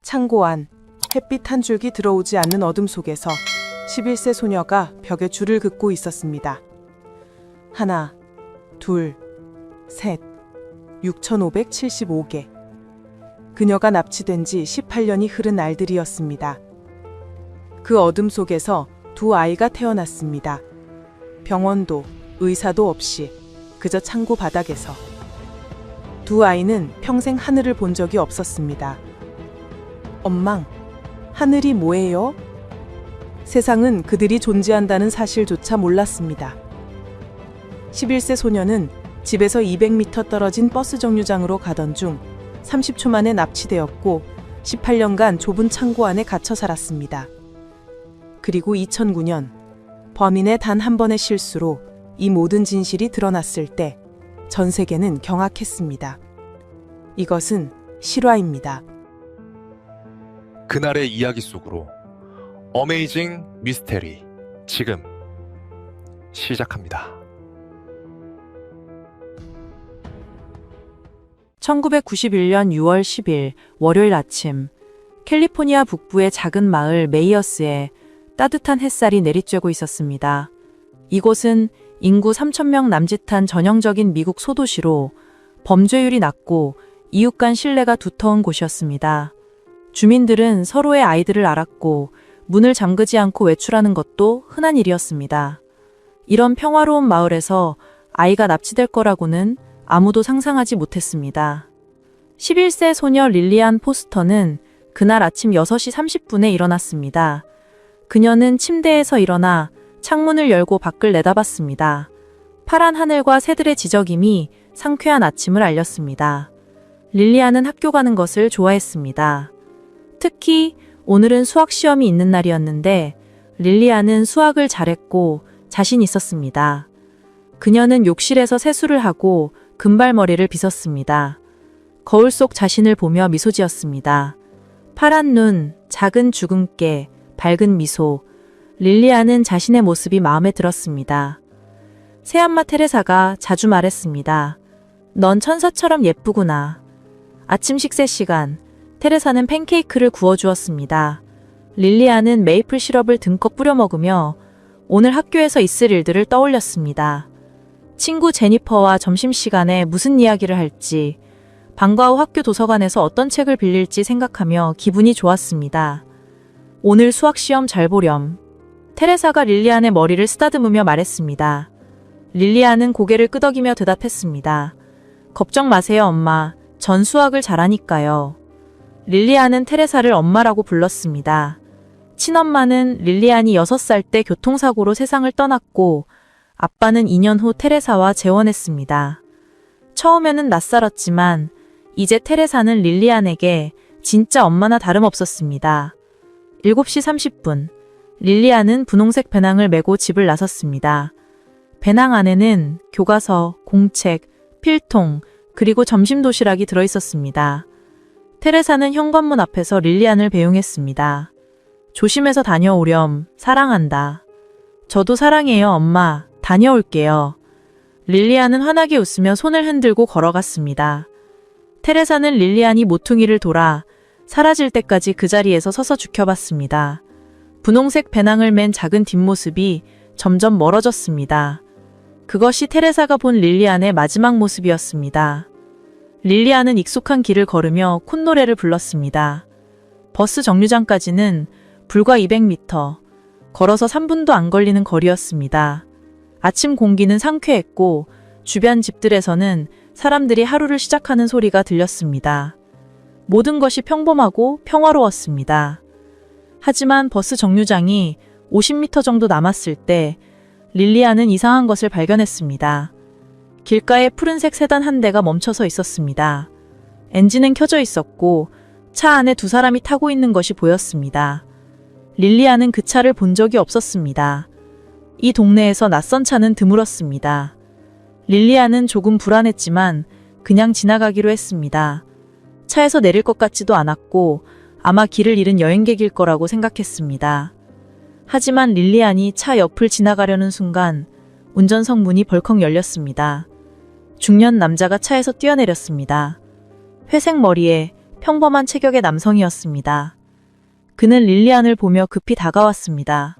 창고 안, 햇빛 한 줄기 들어오지 않는 어둠 속에서 11세 소녀가 벽에 줄을 긋고 있었습니다. 하나, 둘, 셋, 6,575개. 그녀가 납치된 지 18년이 흐른 날들이었습니다. 그 어둠 속에서 두 아이가 태어났습니다. 병원도 의사도 없이 그저 창고 바닥에서. 두 아이는 평생 하늘을 본 적이 없었습니다. 엄망, 하늘이 뭐예요? 세상은 그들이 존재한다는 사실조차 몰랐습니다. 11세 소녀는 집에서 200m 떨어진 버스 정류장으로 가던 중 30초 만에 납치되었고 18년간 좁은 창고 안에 갇혀 살았습니다. 그리고 2009년 범인의 단 한 번의 실수로 이 모든 진실이 드러났을 때 전 세계는 경악했습니다. 이것은 실화입니다. 그날의 이야기 속으로 어메이징 미스테리 지금 시작합니다. 1991년 6월 10일 월요일 아침, 캘리포니아 북부의 작은 마을 메이어스에 따뜻한 햇살이 내리쬐고 있었습니다. 이곳은 인구 3,000명 남짓한 전형적인 미국 소도시로 범죄율이 낮고 이웃 간 신뢰가 두터운 곳이었습니다. 주민들은 서로의 아이들을 알았고 문을 잠그지 않고 외출하는 것도 흔한 일이었습니다. 이런 평화로운 마을에서 아이가 납치될 거라고는 아무도 상상하지 못했습니다. 11세 소녀 릴리안 포스터는 그날 아침 6시 30분에 일어났습니다. 그녀는 침대에서 일어나 창문을 열고 밖을 내다봤습니다. 파란 하늘과 새들의 지저귀이 상쾌한 아침을 알렸습니다. 릴리안은 학교 가는 것을 좋아했습니다. 특히 오늘은 수학 시험이 있는 날이었는데 릴리안은 수학을 잘했고 자신 있었습니다. 그녀는 욕실에서 세수를 하고 금발머리를 빗었습니다. 거울 속 자신을 보며 미소 지었습니다. 파란 눈, 작은 주근깨, 밝은 미소. 릴리안은 자신의 모습이 마음에 들었습니다. 새엄마 테레사가 자주 말했습니다. 넌 천사처럼 예쁘구나. 아침 식사 시간, 테레사는 팬케이크를 구워주었습니다. 릴리안은 메이플 시럽을 듬뿍 뿌려 먹으며 오늘 학교에서 있을 일들을 떠올렸습니다. 친구 제니퍼와 점심시간에 무슨 이야기를 할지, 방과 후 학교 도서관에서 어떤 책을 빌릴지 생각하며 기분이 좋았습니다. 오늘 수학시험 잘 보렴. 테레사가 릴리안의 머리를 쓰다듬으며 말했습니다. 릴리안은 고개를 끄덕이며 대답했습니다. 걱정 마세요, 엄마. 전 수학을 잘하니까요. 릴리안은 테레사를 엄마라고 불렀습니다. 친엄마는 릴리안이 6살 때 교통사고로 세상을 떠났고 아빠는 2년 후 테레사와 재혼했습니다. 처음에는 낯설었지만 이제 테레사는 릴리안에게 진짜 엄마나 다름없었습니다. 7시 30분, 릴리안은 분홍색 배낭을 메고 집을 나섰습니다. 배낭 안에는 교과서, 공책, 필통, 그리고 점심 도시락이 들어있었습니다. 테레사는 현관문 앞에서 릴리안을 배웅했습니다. 조심해서 다녀오렴. 사랑한다. 저도 사랑해요, 엄마. 다녀올게요. 릴리안은 환하게 웃으며 손을 흔들고 걸어갔습니다. 테레사는 릴리안이 모퉁이를 돌아 사라질 때까지 그 자리에서 서서 지켜봤습니다. 분홍색 배낭을 맨 작은 뒷모습이 점점 멀어졌습니다. 그것이 테레사가 본 릴리안의 마지막 모습이었습니다. 릴리안은 익숙한 길을 걸으며 콧노래를 불렀습니다. 버스 정류장까지는 불과 200m, 걸어서 3분도 안 걸리는 거리였습니다. 아침 공기는 상쾌했고 주변 집들에서는 사람들이 하루를 시작하는 소리가 들렸습니다. 모든 것이 평범하고 평화로웠습니다. 하지만 버스 정류장이 50m 정도 남았을 때 릴리안은 이상한 것을 발견했습니다. 길가에 푸른색 세단 한 대가 멈춰서 있었습니다. 엔진은 켜져 있었고 차 안에 두 사람이 타고 있는 것이 보였습니다. 릴리안은 그 차를 본 적이 없었습니다. 이 동네에서 낯선 차는 드물었습니다. 릴리안은 조금 불안했지만 그냥 지나가기로 했습니다. 차에서 내릴 것 같지도 않았고 아마 길을 잃은 여행객일 거라고 생각했습니다. 하지만 릴리안이 차 옆을 지나가려는 순간 운전석 문이 벌컥 열렸습니다. 중년 남자가 차에서 뛰어내렸습니다. 회색 머리에 평범한 체격의 남성이었습니다. 그는 릴리안을 보며 급히 다가왔습니다.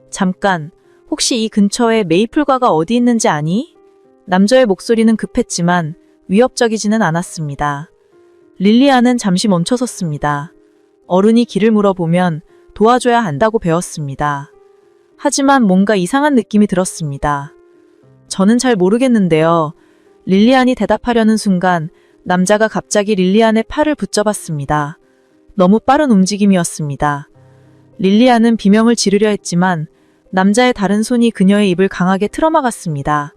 잠깐, 혹시 이 근처에 메이플과가 어디 있는지 아니? 남자의 목소리는 급했지만 위협적이지는 않았습니다. 릴리안은 잠시 멈춰섰습니다. 어른이 길을 물어보면 도와줘야 한다고 배웠습니다. 하지만 뭔가 이상한 느낌이 들었습니다. 저는 잘 모르겠는데요. 릴리안이 대답하려는 순간 남자가 갑자기 릴리안의 팔을 붙잡았습니다. 너무 빠른 움직임이었습니다. 릴리안은 비명을 지르려 했지만 남자의 다른 손이 그녀의 입을 강하게 틀어막았습니다.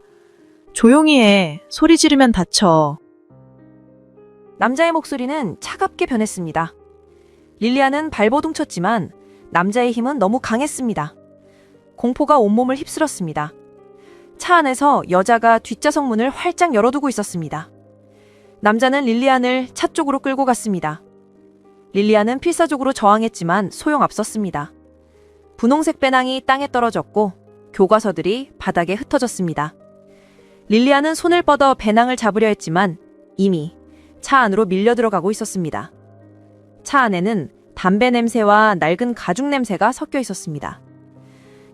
조용히 해. 소리 지르면 다쳐. 남자의 목소리는 차갑게 변했습니다. 릴리안은 발버둥 쳤지만 남자의 힘은 너무 강했습니다. 공포가 온몸을 휩쓸었습니다. 차 안에서 여자가 뒷좌석 문을 활짝 열어두고 있었습니다. 남자는 릴리안을 차 쪽으로 끌고 갔습니다. 릴리안은 필사적으로 저항했지만 소용없었습니다. 분홍색 배낭이 땅에 떨어졌고 교과서들이 바닥에 흩어졌습니다. 릴리안은 손을 뻗어 배낭을 잡으려 했지만 이미 차 안으로 밀려 들어가고 있었습니다. 차 안에는 담배 냄새와 낡은 가죽 냄새가 섞여 있었습니다.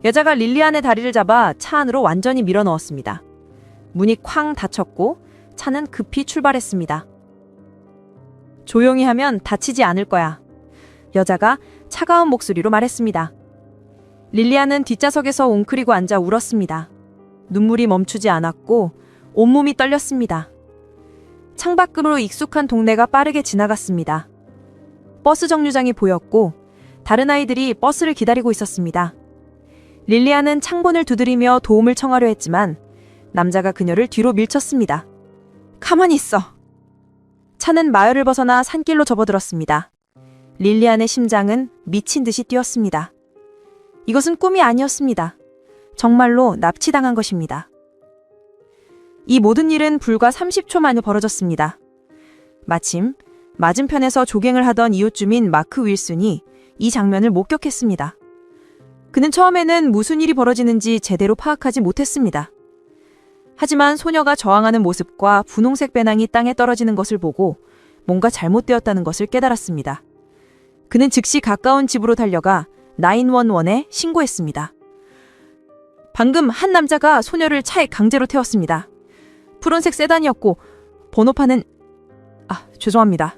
여자가 릴리안의 다리를 잡아 차 안으로 완전히 밀어 넣었습니다. 문이 쾅 닫혔고 차는 급히 출발했습니다. 조용히 하면 다치지 않을 거야. 여자가 차가운 목소리로 말했습니다. 릴리안은 뒷좌석에서 웅크리고 앉아 울었습니다. 눈물이 멈추지 않았고 온몸이 떨렸습니다. 창밖으로 익숙한 동네가 빠르게 지나갔습니다. 버스 정류장이 보였고 다른 아이들이 버스를 기다리고 있었습니다. 릴리안은 창문을 두드리며 도움을 청하려 했지만 남자가 그녀를 뒤로 밀쳤습니다. 가만히 있어. 차는 마을을 벗어나 산길로 접어들었습니다. 릴리안의 심장은 미친 듯이 뛰었습니다. 이것은 꿈이 아니었습니다. 정말로 납치당한 것입니다. 이 모든 일은 불과 30초 만에 벌어졌습니다. 마침 맞은편에서 조갱을 하던 이웃 주민 마크 윌슨이 이 장면을 목격했습니다. 그는 처음에는 무슨 일이 벌어지는지 제대로 파악하지 못했습니다. 하지만 소녀가 저항하는 모습과 분홍색 배낭이 땅에 떨어지는 것을 보고 뭔가 잘못되었다는 것을 깨달았습니다. 그는 즉시 가까운 집으로 달려가 911에 신고했습니다. 방금 한 남자가 소녀를 차에 강제로 태웠습니다. 푸른색 세단이었고 번호판은... 죄송합니다.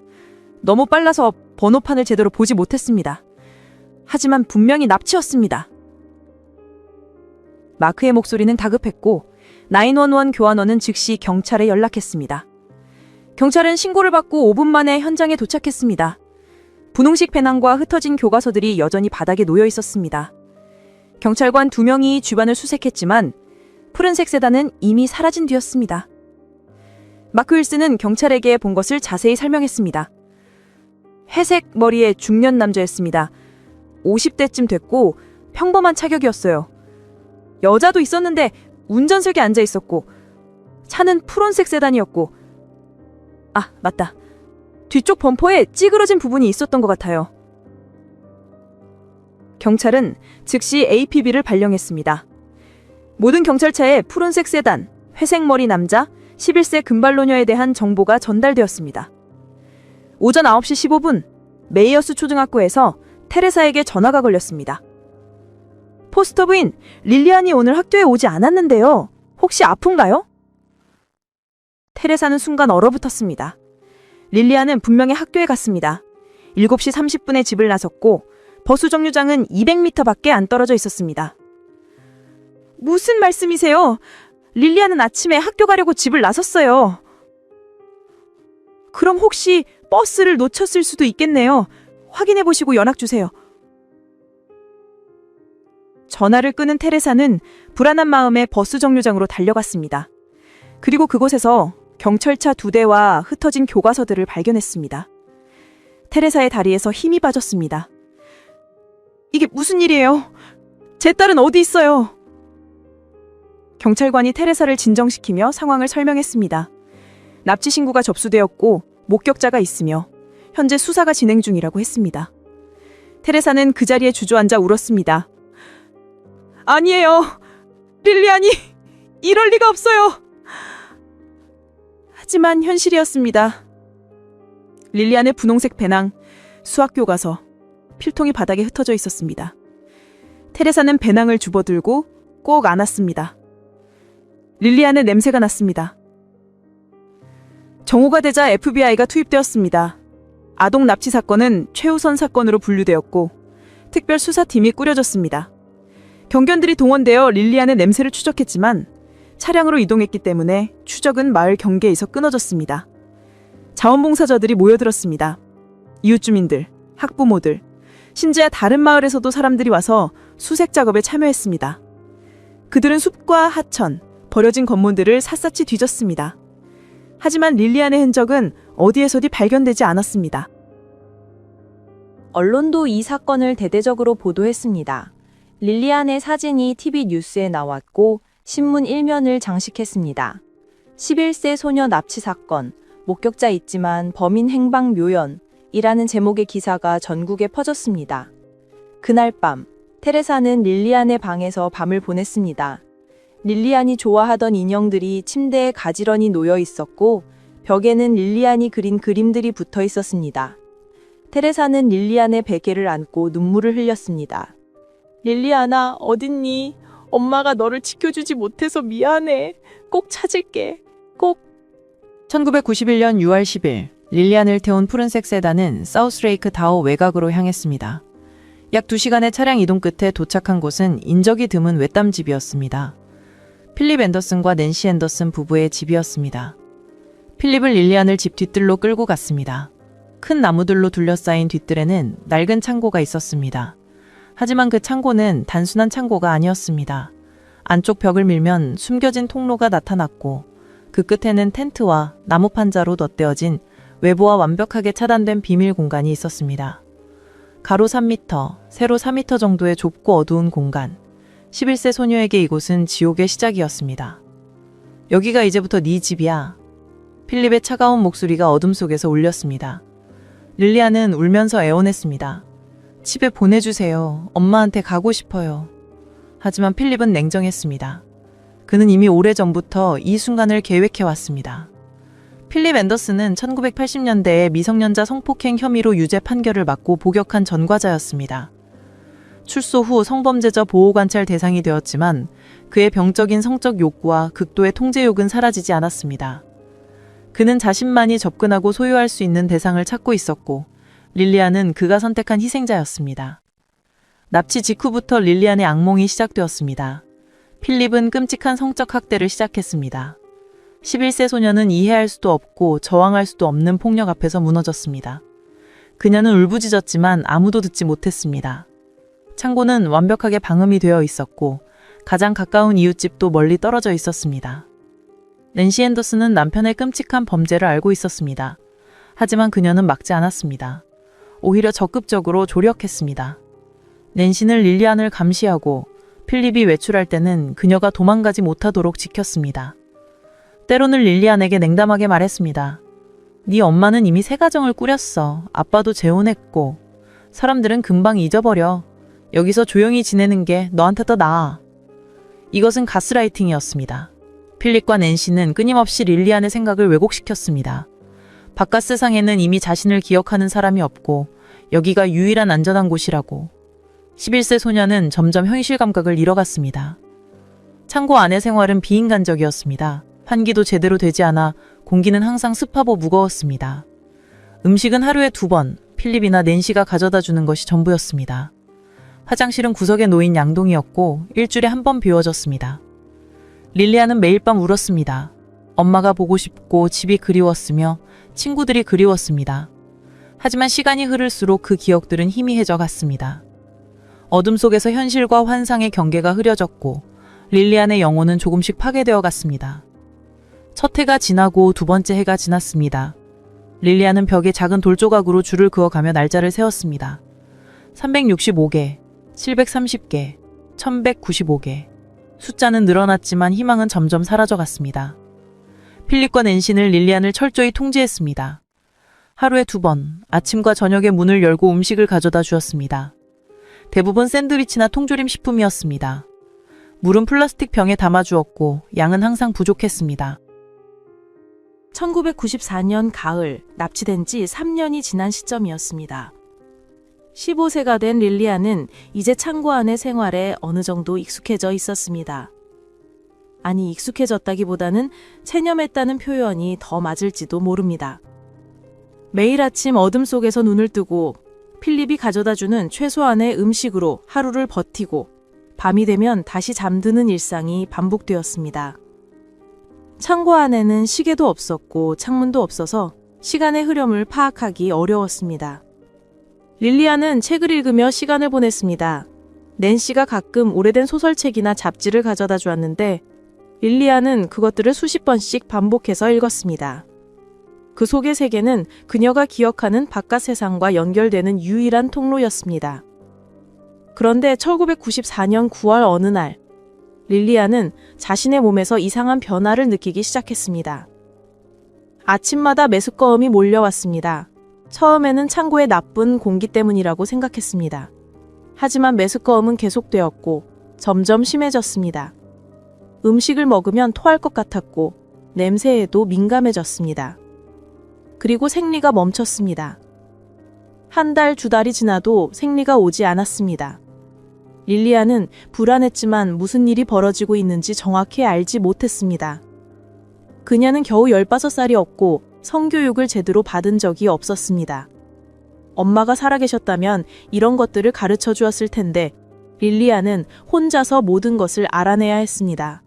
너무 빨라서 번호판을 제대로 보지 못했습니다. 하지만 분명히 납치였습니다. 마크의 목소리는 다급했고 911 교환원은 즉시 경찰에 연락했습니다. 경찰은 신고를 받고 5분 만에 현장에 도착했습니다. 분홍색 배낭과 흩어진 교과서들이 여전히 바닥에 놓여 있었습니다. 경찰관 2명이 주변을 수색했지만 푸른색 세단은 이미 사라진 뒤였습니다. 마크 윌슨은 경찰에게 본 것을 자세히 설명했습니다. 회색 머리의 중년 남자였습니다. 50대쯤 됐고 평범한 차격이었어요. 여자도 있었는데 운전석에 앉아 있었고 차는 푸른색 세단이었고 맞다. 뒤쪽 범퍼에 찌그러진 부분이 있었던 것 같아요. 경찰은 즉시 APB를 발령했습니다. 모든 경찰차에 푸른색 세단, 회색 머리 남자, 11세 금발노녀에 대한 정보가 전달되었습니다. 오전 9시 15분 메이어스 초등학교에서 테레사에게 전화가 걸렸습니다. 포스터 부인, 릴리안이 오늘 학교에 오지 않았는데요. 혹시 아픈가요? 테레사는 순간 얼어붙었습니다. 릴리안은 분명히 학교에 갔습니다. 7시 30분에 집을 나섰고 버스 정류장은 200m 밖에 안 떨어져 있었습니다. 무슨 말씀이세요? 릴리안은 아침에 학교 가려고 집을 나섰어요. 그럼 혹시 버스를 놓쳤을 수도 있겠네요. 확인해보시고 연락주세요. 전화를 끊은 테레사는 불안한 마음에 버스 정류장으로 달려갔습니다. 그리고 그곳에서 경찰차 2대와 흩어진 교과서들을 발견했습니다. 테레사의 다리에서 힘이 빠졌습니다. 이게 무슨 일이에요? 제 딸은 어디 있어요? 경찰관이 테레사를 진정시키며 상황을 설명했습니다. 납치 신고가 접수되었고 목격자가 있으며 현재 수사가 진행 중이라고 했습니다. 테레사는 그 자리에 주저앉아 울었습니다. 아니에요. 릴리안이 이럴 리가 없어요. 하지만 현실이었습니다. 릴리안의 분홍색 배낭, 수학 교과서, 필통이 바닥에 흩어져 있었습니다. 테레사는 배낭을 집어들고 꼭 안았습니다. 릴리안의 냄새가 났습니다. 정오가 되자 FBI가 투입되었습니다. 아동 납치 사건은 최우선 사건으로 분류되었고 특별 수사팀이 꾸려졌습니다. 경견들이 동원되어 릴리안의 냄새를 추적했지만 차량으로 이동했기 때문에 추적은 마을 경계에서 끊어졌습니다. 자원봉사자들이 모여들었습니다. 이웃 주민들, 학부모들, 심지어 다른 마을에서도 사람들이 와서 수색 작업에 참여했습니다. 그들은 숲과 하천, 버려진 건물들을 샅샅이 뒤졌습니다. 하지만 릴리안의 흔적은 어디에서도 발견되지 않았습니다. 언론도 이 사건을 대대적으로 보도했습니다. 릴리안의 사진이 TV 뉴스에 나왔고 신문 1면을 장식했습니다. 11세 소녀 납치 사건, 목격자 있지만 범인 행방 묘연이라는 제목의 기사가 전국에 퍼졌습니다. 그날 밤, 테레사는 릴리안의 방에서 밤을 보냈습니다. 릴리안이 좋아하던 인형들이 침대에 가지런히 놓여 있었고 벽에는 릴리안이 그린 그림들이 붙어 있었습니다. 테레사는 릴리안의 베개를 안고 눈물을 흘렸습니다. 릴리안아, 어딨니? 엄마가 너를 지켜주지 못해서 미안해. 꼭 찾을게. 꼭. 1991년 6월 10일 릴리안을 태운 푸른색 세단은 사우스레이크 다오 외곽으로 향했습니다. 약 2시간의 차량 이동 끝에 도착한 곳은 인적이 드문 외딴집이었습니다. 필립 앤더슨과 낸시 앤더슨 부부의 집이었습니다. 필립은 릴리안을 집 뒤뜰로 끌고 갔습니다. 큰 나무들로 둘러싸인 뒤뜰에는 낡은 창고가 있었습니다. 하지만 그 창고는 단순한 창고가 아니었습니다. 안쪽 벽을 밀면 숨겨진 통로가 나타났고 그 끝에는 텐트와 나무 판자로 덧대어진 외부와 완벽하게 차단된 비밀 공간이 있었습니다. 가로 3m, 세로 4m 정도의 좁고 어두운 공간. 11세 소녀에게 이곳은 지옥의 시작이었습니다. 여기가 이제부터 네 집이야. 필립의 차가운 목소리가 어둠 속에서 울렸습니다. 릴리안은 울면서 애원했습니다. 집에 보내주세요. 엄마한테 가고 싶어요. 하지만 필립은 냉정했습니다. 그는 이미 오래전부터 이 순간을 계획해왔습니다. 필립 앤더슨은 1980년대에 미성년자 성폭행 혐의로 유죄 판결을 받고 복역한 전과자였습니다. 출소 후 성범죄자 보호관찰 대상이 되었지만 그의 병적인 성적 욕구와 극도의 통제욕은 사라지지 않았습니다. 그는 자신만이 접근하고 소유할 수 있는 대상을 찾고 있었고 릴리안은 그가 선택한 희생자였습니다. 납치 직후부터 릴리안의 악몽이 시작되었습니다. 필립은 끔찍한 성적 학대를 시작했습니다. 11세 소녀는 이해할 수도 없고 저항할 수도 없는 폭력 앞에서 무너졌습니다. 그녀는 울부짖었지만 아무도 듣지 못했습니다. 창고는 완벽하게 방음이 되어 있었고 가장 가까운 이웃집도 멀리 떨어져 있었습니다. 낸시 앤더슨은 남편의 끔찍한 범죄를 알고 있었습니다. 하지만 그녀는 막지 않았습니다. 오히려 적극적으로 조력했습니다. 낸시는 릴리안을 감시하고 필립이 외출할 때는 그녀가 도망가지 못하도록 지켰습니다. 때로는 릴리안에게 냉담하게 말했습니다. 네 엄마는 이미 새 가정을 꾸렸어. 아빠도 재혼했고. 사람들은 금방 잊어버려. 여기서 조용히 지내는 게 너한테 더 나아. 이것은 가스라이팅이었습니다. 필립과 낸시는 끊임없이 릴리안의 생각을 왜곡시켰습니다. 바깥 세상에는 이미 자신을 기억하는 사람이 없고 여기가 유일한 안전한 곳이라고. 11세 소녀는 점점 현실 감각을 잃어갔습니다. 창고 안의 생활은 비인간적이었습니다. 환기도 제대로 되지 않아 공기는 항상 습하고 무거웠습니다. 음식은 하루에 2번 필립이나 낸시가 가져다 주는 것이 전부였습니다. 화장실은 구석에 놓인 양동이었고 일주일에 1번 비워졌습니다. 릴리안은 매일 밤 울었습니다. 엄마가 보고 싶고 집이 그리웠으며 친구들이 그리웠습니다. 하지만 시간이 흐를수록 그 기억들은 희미해져 갔습니다. 어둠 속에서 현실과 환상의 경계가 흐려졌고 릴리안의 영혼은 조금씩 파괴되어 갔습니다. 첫 해가 지나고 2번째 해가 지났습니다. 릴리안은 벽에 작은 돌조각으로 줄을 그어가며 날짜를 세웠습니다. 365개, 730개, 1195개. 숫자는 늘어났지만 희망은 점점 사라져갔습니다. 필립과 낸시는 릴리안을 철저히 통제했습니다. 하루에 2번, 아침과 저녁에 문을 열고 음식을 가져다 주었습니다. 대부분 샌드위치나 통조림 식품이었습니다. 물은 플라스틱 병에 담아주었고 양은 항상 부족했습니다. 1994년 가을, 납치된 지 3년이 지난 시점이었습니다. 15세가 된 릴리아는 이제 창고 안의 생활에 어느 정도 익숙해져 있었습니다. 아니, 익숙해졌다기보다는 체념했다는 표현이 더 맞을지도 모릅니다. 매일 아침 어둠 속에서 눈을 뜨고 필립이 가져다주는 최소한의 음식으로 하루를 버티고 밤이 되면 다시 잠드는 일상이 반복되었습니다. 창고 안에는 시계도 없었고 창문도 없어서 시간의 흐름을 파악하기 어려웠습니다. 릴리아는 책을 읽으며 시간을 보냈습니다. 낸시가 가끔 오래된 소설책이나 잡지를 가져다 주었는데 릴리아는 그것들을 수십 번씩 반복해서 읽었습니다. 그 속의 세계는 그녀가 기억하는 바깥 세상과 연결되는 유일한 통로였습니다. 그런데 1994년 9월 어느 날, 릴리아는 자신의 몸에서 이상한 변화를 느끼기 시작했습니다. 아침마다 메스꺼움이 몰려왔습니다. 처음에는 창고의 나쁜 공기 때문이라고 생각했습니다. 하지만 메스꺼움은 계속되었고 점점 심해졌습니다. 음식을 먹으면 토할 것 같았고 냄새에도 민감해졌습니다. 그리고 생리가 멈췄습니다. 한 달, 두 달이 지나도 생리가 오지 않았습니다. 릴리아는 불안했지만 무슨 일이 벌어지고 있는지 정확히 알지 못했습니다. 그녀는 겨우 15살이었고 성교육을 제대로 받은 적이 없었습니다. 엄마가 살아계셨다면 이런 것들을 가르쳐 주었을 텐데 릴리아는 혼자서 모든 것을 알아내야 했습니다.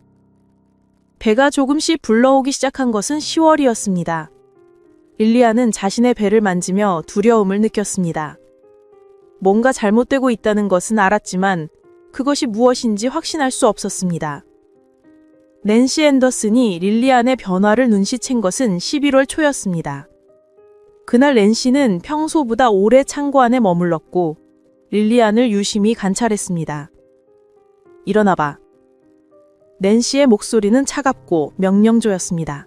배가 조금씩 불러오기 시작한 것은 10월이었습니다. 릴리아는 자신의 배를 만지며 두려움을 느꼈습니다. 뭔가 잘못되고 있다는 것은 알았지만 그것이 무엇인지 확신할 수 없었습니다. 낸시 앤더슨이 릴리안의 변화를 눈치챈 것은 11월 초였습니다. 그날 낸시는 평소보다 오래 창고 안에 머물렀고 릴리안을 유심히 관찰했습니다. 일어나봐. 낸시의 목소리는 차갑고 명령조였습니다.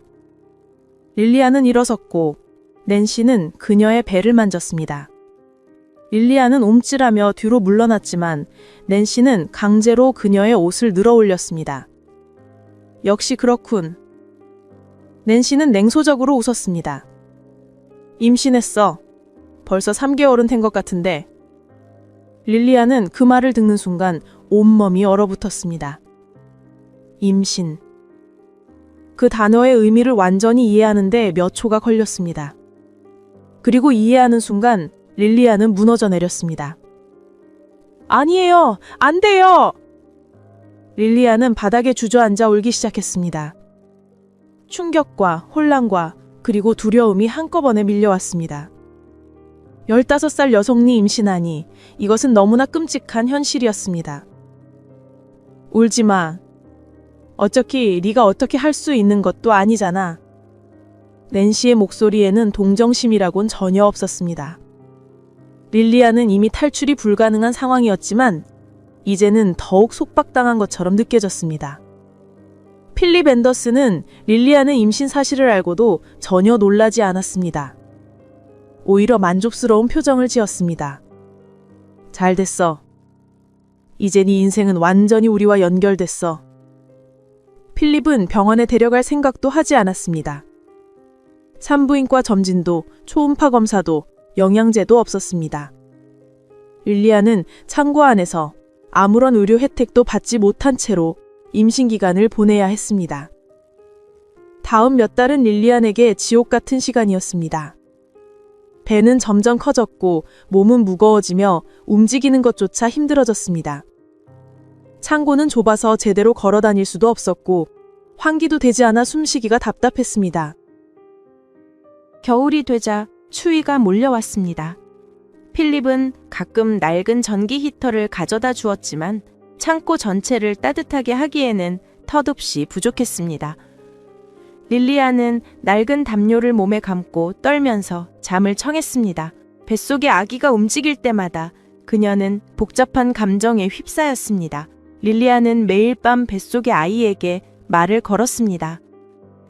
릴리안은 일어섰고 낸시는 그녀의 배를 만졌습니다. 릴리안은 움찔하며 뒤로 물러났지만 낸시는 강제로 그녀의 옷을 늘어올렸습니다. 역시 그렇군. 낸시는 냉소적으로 웃었습니다. 임신했어. 벌써 3개월은 된 것 같은데. 릴리안은 그 말을 듣는 순간 온몸이 얼어붙었습니다. 임신. 그 단어의 의미를 완전히 이해하는데 몇 초가 걸렸습니다. 그리고 이해하는 순간 릴리아는 무너져 내렸습니다. 아니에요! 안 돼요! 릴리아는 바닥에 주저앉아 울기 시작했습니다. 충격과 혼란과 그리고 두려움이 한꺼번에 밀려왔습니다. 15살 여성이 임신하니 이것은 너무나 끔찍한 현실이었습니다. 울지 마. 어차피 네가 어떻게 할 수 있는 것도 아니잖아. 낸시의 목소리에는 동정심이라곤 전혀 없었습니다. 릴리아는 이미 탈출이 불가능한 상황이었지만 이제는 더욱 속박당한 것처럼 느껴졌습니다. 필립 앤더슨은 릴리아는 임신 사실을 알고도 전혀 놀라지 않았습니다. 오히려 만족스러운 표정을 지었습니다. 잘 됐어. 이제 네 인생은 완전히 우리와 연결됐어. 필립은 병원에 데려갈 생각도 하지 않았습니다. 산부인과 점진도, 초음파 검사도, 영양제도 없었습니다. 릴리아는 창고 안에서 아무런 의료 혜택도 받지 못한 채로 임신 기간을 보내야 했습니다. 다음 몇 달은 릴리안에게 지옥 같은 시간이었습니다. 배는 점점 커졌고 몸은 무거워지며 움직이는 것조차 힘들어졌습니다. 창고는 좁아서 제대로 걸어 다닐 수도 없었고 환기도 되지 않아 숨쉬기가 답답했습니다. 겨울이 되자 추위가 몰려왔습니다. 필립은 가끔 낡은 전기 히터를 가져다 주었지만 창고 전체를 따뜻하게 하기에는 턱없이 부족했습니다. 릴리아는 낡은 담요를 몸에 감고 떨면서 잠을 청했습니다. 뱃속의 아기가 움직일 때마다 그녀는 복잡한 감정에 휩싸였습니다. 릴리아는 매일 밤 뱃속의 아이에게 말을 걸었습니다.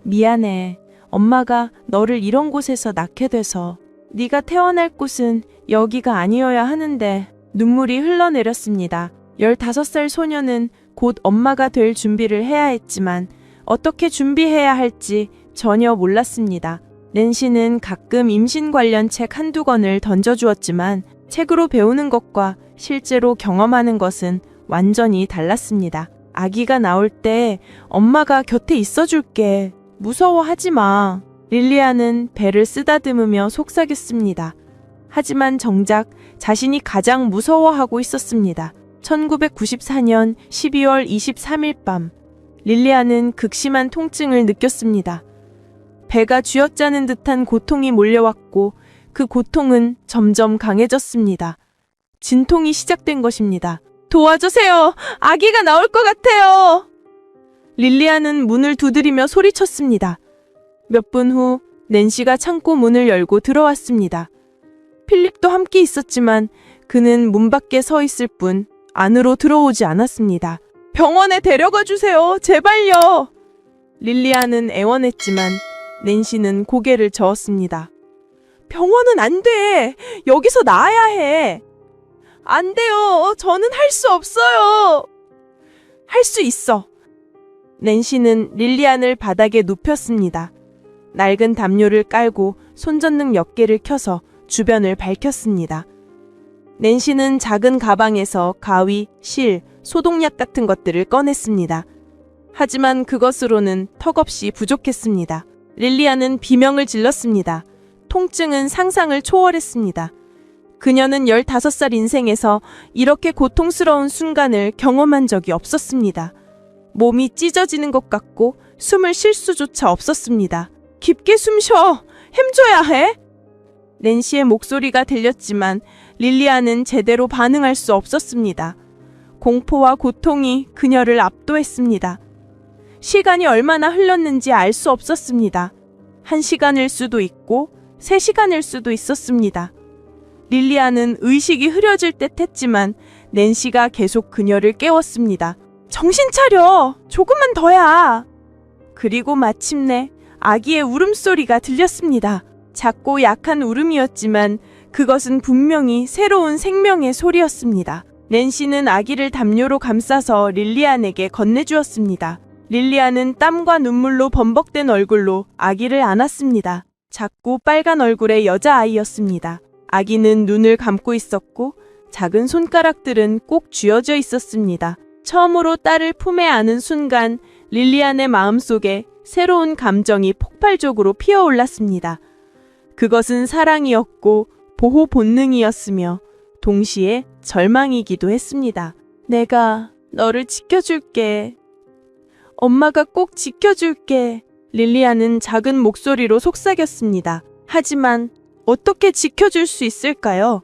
미안해. 엄마가 너를 이런 곳에서 낳게 돼서 네가 태어날 곳은 여기가 아니어야 하는데 눈물이 흘러내렸습니다. 15살 소녀는 곧 엄마가 될 준비를 해야 했지만 어떻게 준비해야 할지 전혀 몰랐습니다. 낸시는 가끔 임신 관련 책 한두 권을 던져주었지만 책으로 배우는 것과 실제로 경험하는 것은 완전히 달랐습니다. 아기가 나올 때 엄마가 곁에 있어줄게. 무서워하지 마. 릴리아는 배를 쓰다듬으며 속삭였습니다. 하지만 정작 자신이 가장 무서워하고 있었습니다. 1994년 12월 23일 밤, 릴리아는 극심한 통증을 느꼈습니다. 배가 쥐어짜는 듯한 고통이 몰려왔고 그 고통은 점점 강해졌습니다. 진통이 시작된 것입니다. 도와주세요! 아기가 나올 것 같아요! 릴리아는 문을 두드리며 소리쳤습니다. 몇 분 후 낸시가 창고 문을 열고 들어왔습니다. 필립도 함께 있었지만 그는 문 밖에 서 있을 뿐 안으로 들어오지 않았습니다. 병원에 데려가 주세요. 제발요. 릴리아는 애원했지만 낸시는 고개를 저었습니다. 병원은 안 돼. 여기서 나아야 해. 안 돼요. 저는 할 수 없어요. 할 수 있어. 낸시는 릴리안을 바닥에 눕혔습니다. 낡은 담요를 깔고 손전등 몇 개를 켜서 주변을 밝혔습니다. 낸시는 작은 가방에서 가위, 실, 소독약 같은 것들을 꺼냈습니다. 하지만 그것으로는 턱없이 부족했습니다. 릴리안은 비명을 질렀습니다. 통증은 상상을 초월했습니다. 그녀는 15살 인생에서 이렇게 고통스러운 순간을 경험한 적이 없었습니다. 몸이 찢어지는 것 같고 숨을 쉴 수조차 없었습니다. 깊게 숨 쉬어. 힘줘야 해. 낸시의 목소리가 들렸지만 릴리안은 제대로 반응할 수 없었습니다. 공포와 고통이 그녀를 압도했습니다. 시간이 얼마나 흘렀는지 알 수 없었습니다. 1시간일 수도 있고 3시간일 수도 있었습니다. 릴리안은 의식이 흐려질 듯 했지만 낸시가 계속 그녀를 깨웠습니다. 정신 차려! 조금만 더야! 그리고 마침내 아기의 울음소리가 들렸습니다. 작고 약한 울음이었지만 그것은 분명히 새로운 생명의 소리였습니다. 낸시는 아기를 담요로 감싸서 릴리안에게 건네주었습니다. 릴리안은 땀과 눈물로 범벅된 얼굴로 아기를 안았습니다. 작고 빨간 얼굴의 여자아이였습니다. 아기는 눈을 감고 있었고 작은 손가락들은 꼭 쥐어져 있었습니다. 처음으로 딸을 품에 안은 순간 릴리안의 마음속에 새로운 감정이 폭발적으로 피어올랐습니다. 그것은 사랑이었고 보호 본능이었으며 동시에 절망이기도 했습니다. 내가 너를 지켜줄게. 엄마가 꼭 지켜줄게. 릴리안은 작은 목소리로 속삭였습니다. 하지만 어떻게 지켜줄 수 있을까요?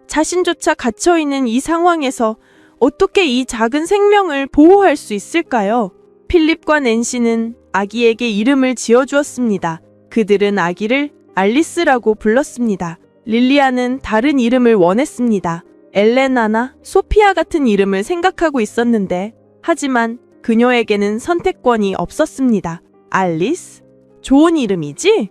자신조차 갇혀있는 이 상황에서 어떻게 이 작은 생명을 보호할 수 있을까요? 필립과 낸시는 아기에게 이름을 지어주었습니다. 그들은 아기를 알리스라고 불렀습니다. 릴리안은 다른 이름을 원했습니다. 엘레나나 소피아 같은 이름을 생각하고 있었는데 하지만 그녀에게는 선택권이 없었습니다. 알리스? 좋은 이름이지?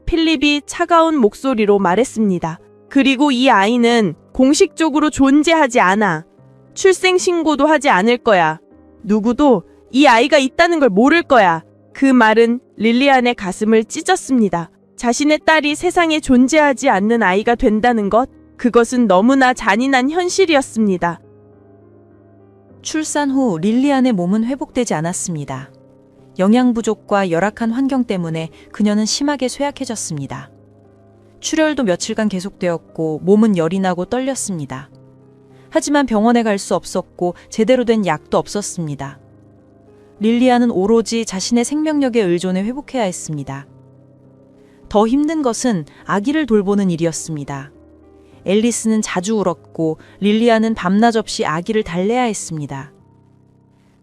필립이 차가운 목소리로 말했습니다. 그리고 이 아이는 공식적으로 존재하지 않아. 출생신고도 하지 않을 거야. 누구도 이 아이가 있다는 걸 모를 거야. 그 말은 릴리안의 가슴을 찢었습니다. 자신의 딸이 세상에 존재하지 않는 아이가 된다는 것, 그것은 너무나 잔인한 현실이었습니다. 출산 후 릴리안의 몸은 회복되지 않았습니다. 영양 부족과 열악한 환경 때문에 그녀는 심하게 쇠약해졌습니다. 출혈도 며칠간 계속되었고 몸은 열이 나고 떨렸습니다. 하지만 병원에 갈 수 없었고 제대로 된 약도 없었습니다. 릴리안은 오로지 자신의 생명력에 의존해 회복해야 했습니다. 더 힘든 것은 아기를 돌보는 일이었습니다. 앨리스는 자주 울었고 릴리안은 밤낮 없이 아기를 달래야 했습니다.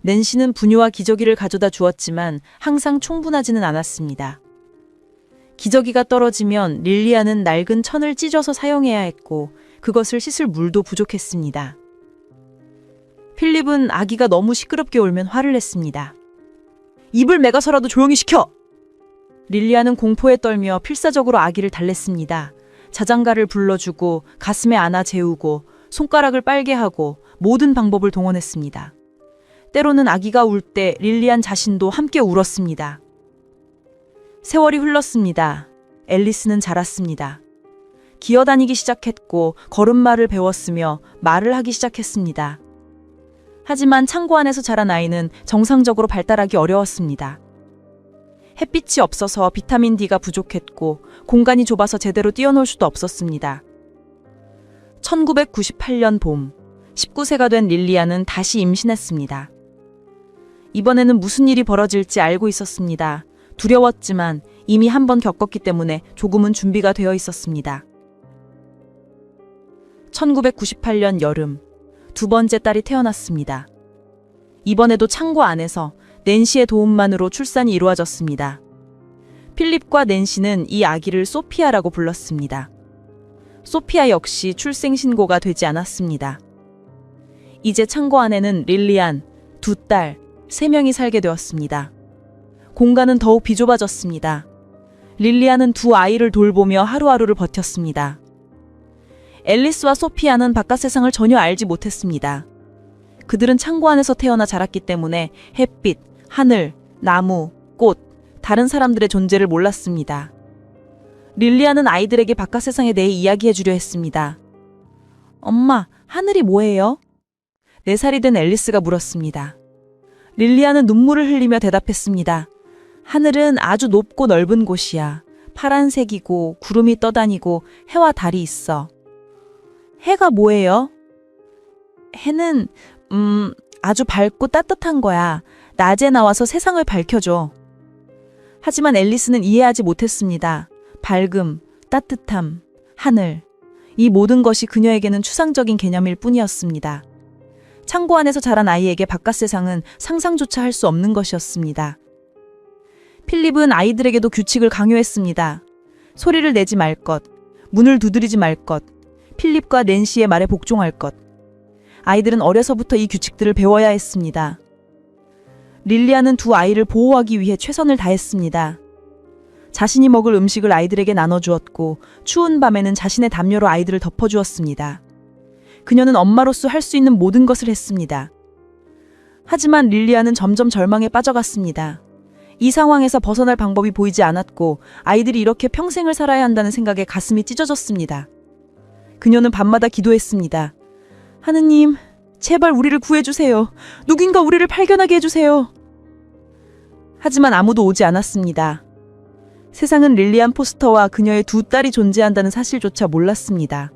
낸시는 분유와 기저귀를 가져다 주었지만 항상 충분하지는 않았습니다. 기저귀가 떨어지면 릴리안은 낡은 천을 찢어서 사용해야 했고 그것을 씻을 물도 부족했습니다. 필립은 아기가 너무 시끄럽게 울면 화를 냈습니다. 입을 매가서라도 조용히 시켜! 릴리안은 공포에 떨며 필사적으로 아기를 달랬습니다. 자장가를 불러주고 가슴에 안아 재우고 손가락을 빨게 하고 모든 방법을 동원했습니다. 때로는 아기가 울 때 릴리안 자신도 함께 울었습니다. 세월이 흘렀습니다. 앨리스는 자랐습니다. 기어다니기 시작했고 걸음마를 배웠으며 말을 하기 시작했습니다. 하지만 창고 안에서 자란 아이는 정상적으로 발달하기 어려웠습니다. 햇빛이 없어서 비타민 D가 부족했고 공간이 좁아서 제대로 뛰어놀 수도 없었습니다. 1998년 봄, 19세가 된 릴리아는 다시 임신했습니다. 이번에는 무슨 일이 벌어질지 알고 있었습니다. 두려웠지만 이미 한 번 겪었기 때문에 조금은 준비가 되어 있었습니다. 1998년 여름, 두 번째 딸이 태어났습니다. 이번에도 창고 안에서 낸시의 도움만으로 출산이 이루어졌습니다. 필립과 낸시는 이 아기를 소피아라고 불렀습니다. 소피아 역시 출생신고가 되지 않았습니다. 이제 창고 안에는 릴리안, 두 딸, 3명이 살게 되었습니다. 공간은 더욱 비좁아졌습니다. 릴리안은 두 아이를 돌보며 하루하루를 버텼습니다. 앨리스와 소피아는 바깥 세상을 전혀 알지 못했습니다. 그들은 창고 안에서 태어나 자랐기 때문에 햇빛, 하늘, 나무, 꽃, 다른 사람들의 존재를 몰랐습니다. 릴리안은 아이들에게 바깥 세상에 대해 이야기해 주려 했습니다. 엄마, 하늘이 뭐예요? 4살이 된 앨리스가 물었습니다. 릴리안은 눈물을 흘리며 대답했습니다. 하늘은 아주 높고 넓은 곳이야. 파란색이고 구름이 떠다니고 해와 달이 있어. 해가 뭐예요? 해는 아주 밝고 따뜻한 거야. 낮에 나와서 세상을 밝혀줘. 하지만 앨리스는 이해하지 못했습니다. 밝음, 따뜻함, 하늘. 이 모든 것이 그녀에게는 추상적인 개념일 뿐이었습니다. 창고 안에서 자란 아이에게 바깥 세상은 상상조차 할 수 없는 것이었습니다. 필립은 아이들에게도 규칙을 강요했습니다. 소리를 내지 말 것, 문을 두드리지 말 것, 필립과 낸시의 말에 복종할 것. 아이들은 어려서부터 이 규칙들을 배워야 했습니다. 릴리아는 두 아이를 보호하기 위해 최선을 다했습니다. 자신이 먹을 음식을 아이들에게 나눠주었고 추운 밤에는 자신의 담요로 아이들을 덮어주었습니다. 그녀는 엄마로서 할 수 있는 모든 것을 했습니다. 하지만 릴리아는 점점 절망에 빠져갔습니다. 이 상황에서 벗어날 방법이 보이지 않았고 아이들이 이렇게 평생을 살아야 한다는 생각에 가슴이 찢어졌습니다. 그녀는 밤마다 기도했습니다. 하느님, 제발 우리를 구해주세요. 누군가 우리를 발견하게 해주세요. 하지만 아무도 오지 않았습니다. 세상은 릴리안 포스터와 그녀의 두 딸이 존재한다는 사실조차 몰랐습니다.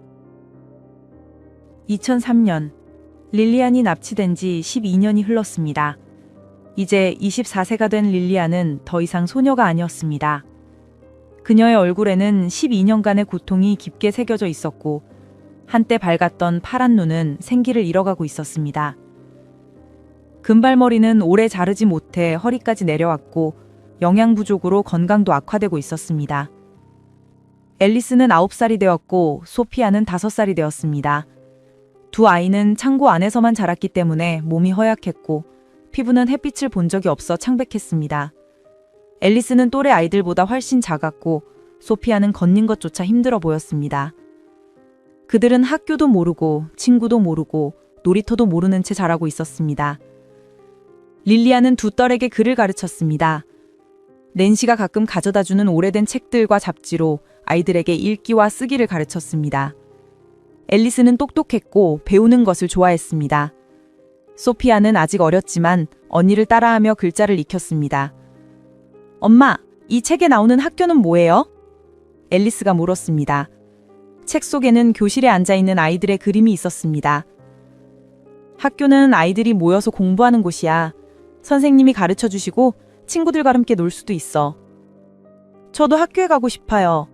2003년, 릴리안이 납치된 지 12년이 흘렀습니다. 이제 24세가 된 릴리안은 더 이상 소녀가 아니었습니다. 그녀의 얼굴에는 12년간의 고통이 깊게 새겨져 있었고 한때 밝았던 파란 눈은 생기를 잃어가고 있었습니다. 금발머리는 오래 자르지 못해 허리까지 내려왔고 영양 부족으로 건강도 악화되고 있었습니다. 앨리스는 9살이 되었고 소피아는 5살이 되었습니다. 두 아이는 창고 안에서만 자랐기 때문에 몸이 허약했고 피부는 햇빛을 본 적이 없어 창백했습니다. 앨리스는 또래 아이들보다 훨씬 작았고 소피아는 걷는 것조차 힘들어 보였습니다. 그들은 학교도 모르고 친구도 모르고 놀이터도 모르는 채 자라고 있었습니다. 릴리아는 두 딸에게 글을 가르쳤습니다. 낸시가 가끔 가져다주는 오래된 책들과 잡지로 아이들에게 읽기와 쓰기를 가르쳤습니다. 앨리스는 똑똑했고 배우는 것을 좋아했습니다. 소피아는 아직 어렸지만 언니를 따라하며 글자를 익혔습니다. 엄마, 이 책에 나오는 학교는 뭐예요? 앨리스가 물었습니다. 책 속에는 교실에 앉아있는 아이들의 그림이 있었습니다. 학교는 아이들이 모여서 공부하는 곳이야. 선생님이 가르쳐 주시고 친구들과 함께 놀 수도 있어. 저도 학교에 가고 싶어요.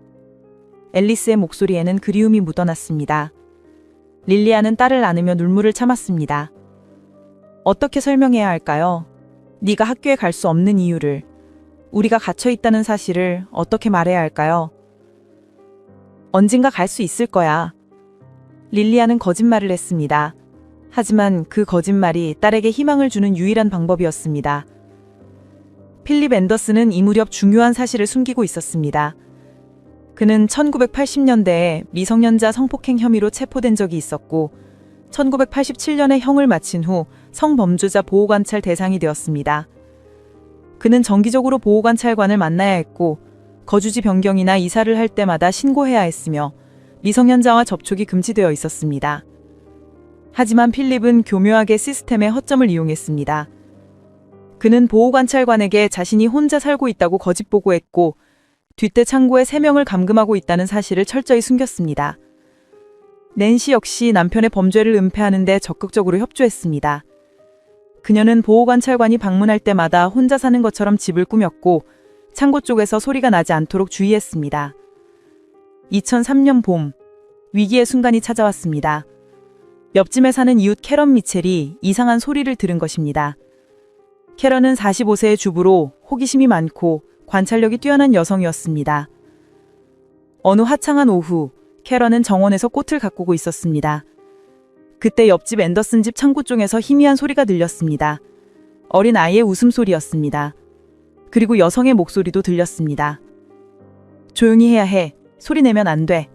앨리스의 목소리에는 그리움이 묻어났습니다. 릴리아는 딸을 안으며 눈물을 참았습니다. 어떻게 설명해야 할까요? 네가 학교에 갈 수 없는 이유를, 우리가 갇혀 있다는 사실을 어떻게 말해야 할까요? 언젠가 갈 수 있을 거야. 릴리아는 거짓말을 했습니다. 하지만 그 거짓말이 딸에게 희망을 주는 유일한 방법이었습니다. 필립 앤더슨은 이 무렵 중요한 사실을 숨기고 있었습니다. 그는 1980년대에 미성년자 성폭행 혐의로 체포된 적이 있었고 1987년에 형을 마친 후 성범죄자 보호관찰 대상이 되었습니다. 그는 정기적으로 보호관찰관을 만나야 했고 거주지 변경이나 이사를 할 때마다 신고해야 했으며 미성년자와 접촉이 금지되어 있었습니다. 하지만 필립은 교묘하게 시스템의 허점을 이용했습니다. 그는 보호관찰관에게 자신이 혼자 살고 있다고 거짓 보고했고 뒷대 창고에 3명을 감금하고 있다는 사실을 철저히 숨겼습니다. 낸시 역시 남편의 범죄를 은폐하는 데 적극적으로 협조했습니다. 그녀는 보호관찰관이 방문할 때마다 혼자 사는 것처럼 집을 꾸몄고 창고 쪽에서 소리가 나지 않도록 주의했습니다. 2003년 봄, 위기의 순간이 찾아왔습니다. 옆집에 사는 이웃 캐런 미첼이 이상한 소리를 들은 것입니다. 캐런은 45세의 주부로 호기심이 많고 관찰력이 뛰어난 여성이었습니다. 어느 화창한 오후, 캐런은 정원에서 꽃을 가꾸고 있었습니다. 그때 옆집 앤더슨 집 창고 쪽에서 희미한 소리가 들렸습니다. 어린 아이의 웃음소리였습니다. 그리고 여성의 목소리도 들렸습니다. 조용히 해야 해. 소리 내면 안 돼.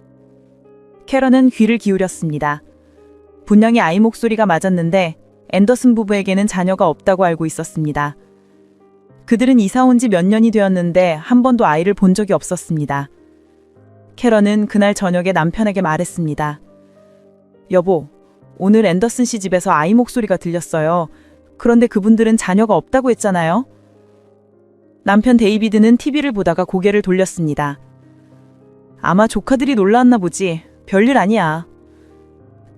캐런은 귀를 기울였습니다. 분명히 아이 목소리가 맞았는데 앤더슨 부부에게는 자녀가 없다고 알고 있었습니다. 그들은 이사 온 지 몇 년이 되었는데 한 번도 아이를 본 적이 없었습니다. 캐런은 그날 저녁에 남편에게 말했습니다. 여보, 오늘 앤더슨 씨 집에서 아이 목소리가 들렸어요. 그런데 그분들은 자녀가 없다고 했잖아요. 남편 데이비드는 TV를 보다가 고개를 돌렸습니다. 아마 조카들이 놀랐나 보지. 별일 아니야.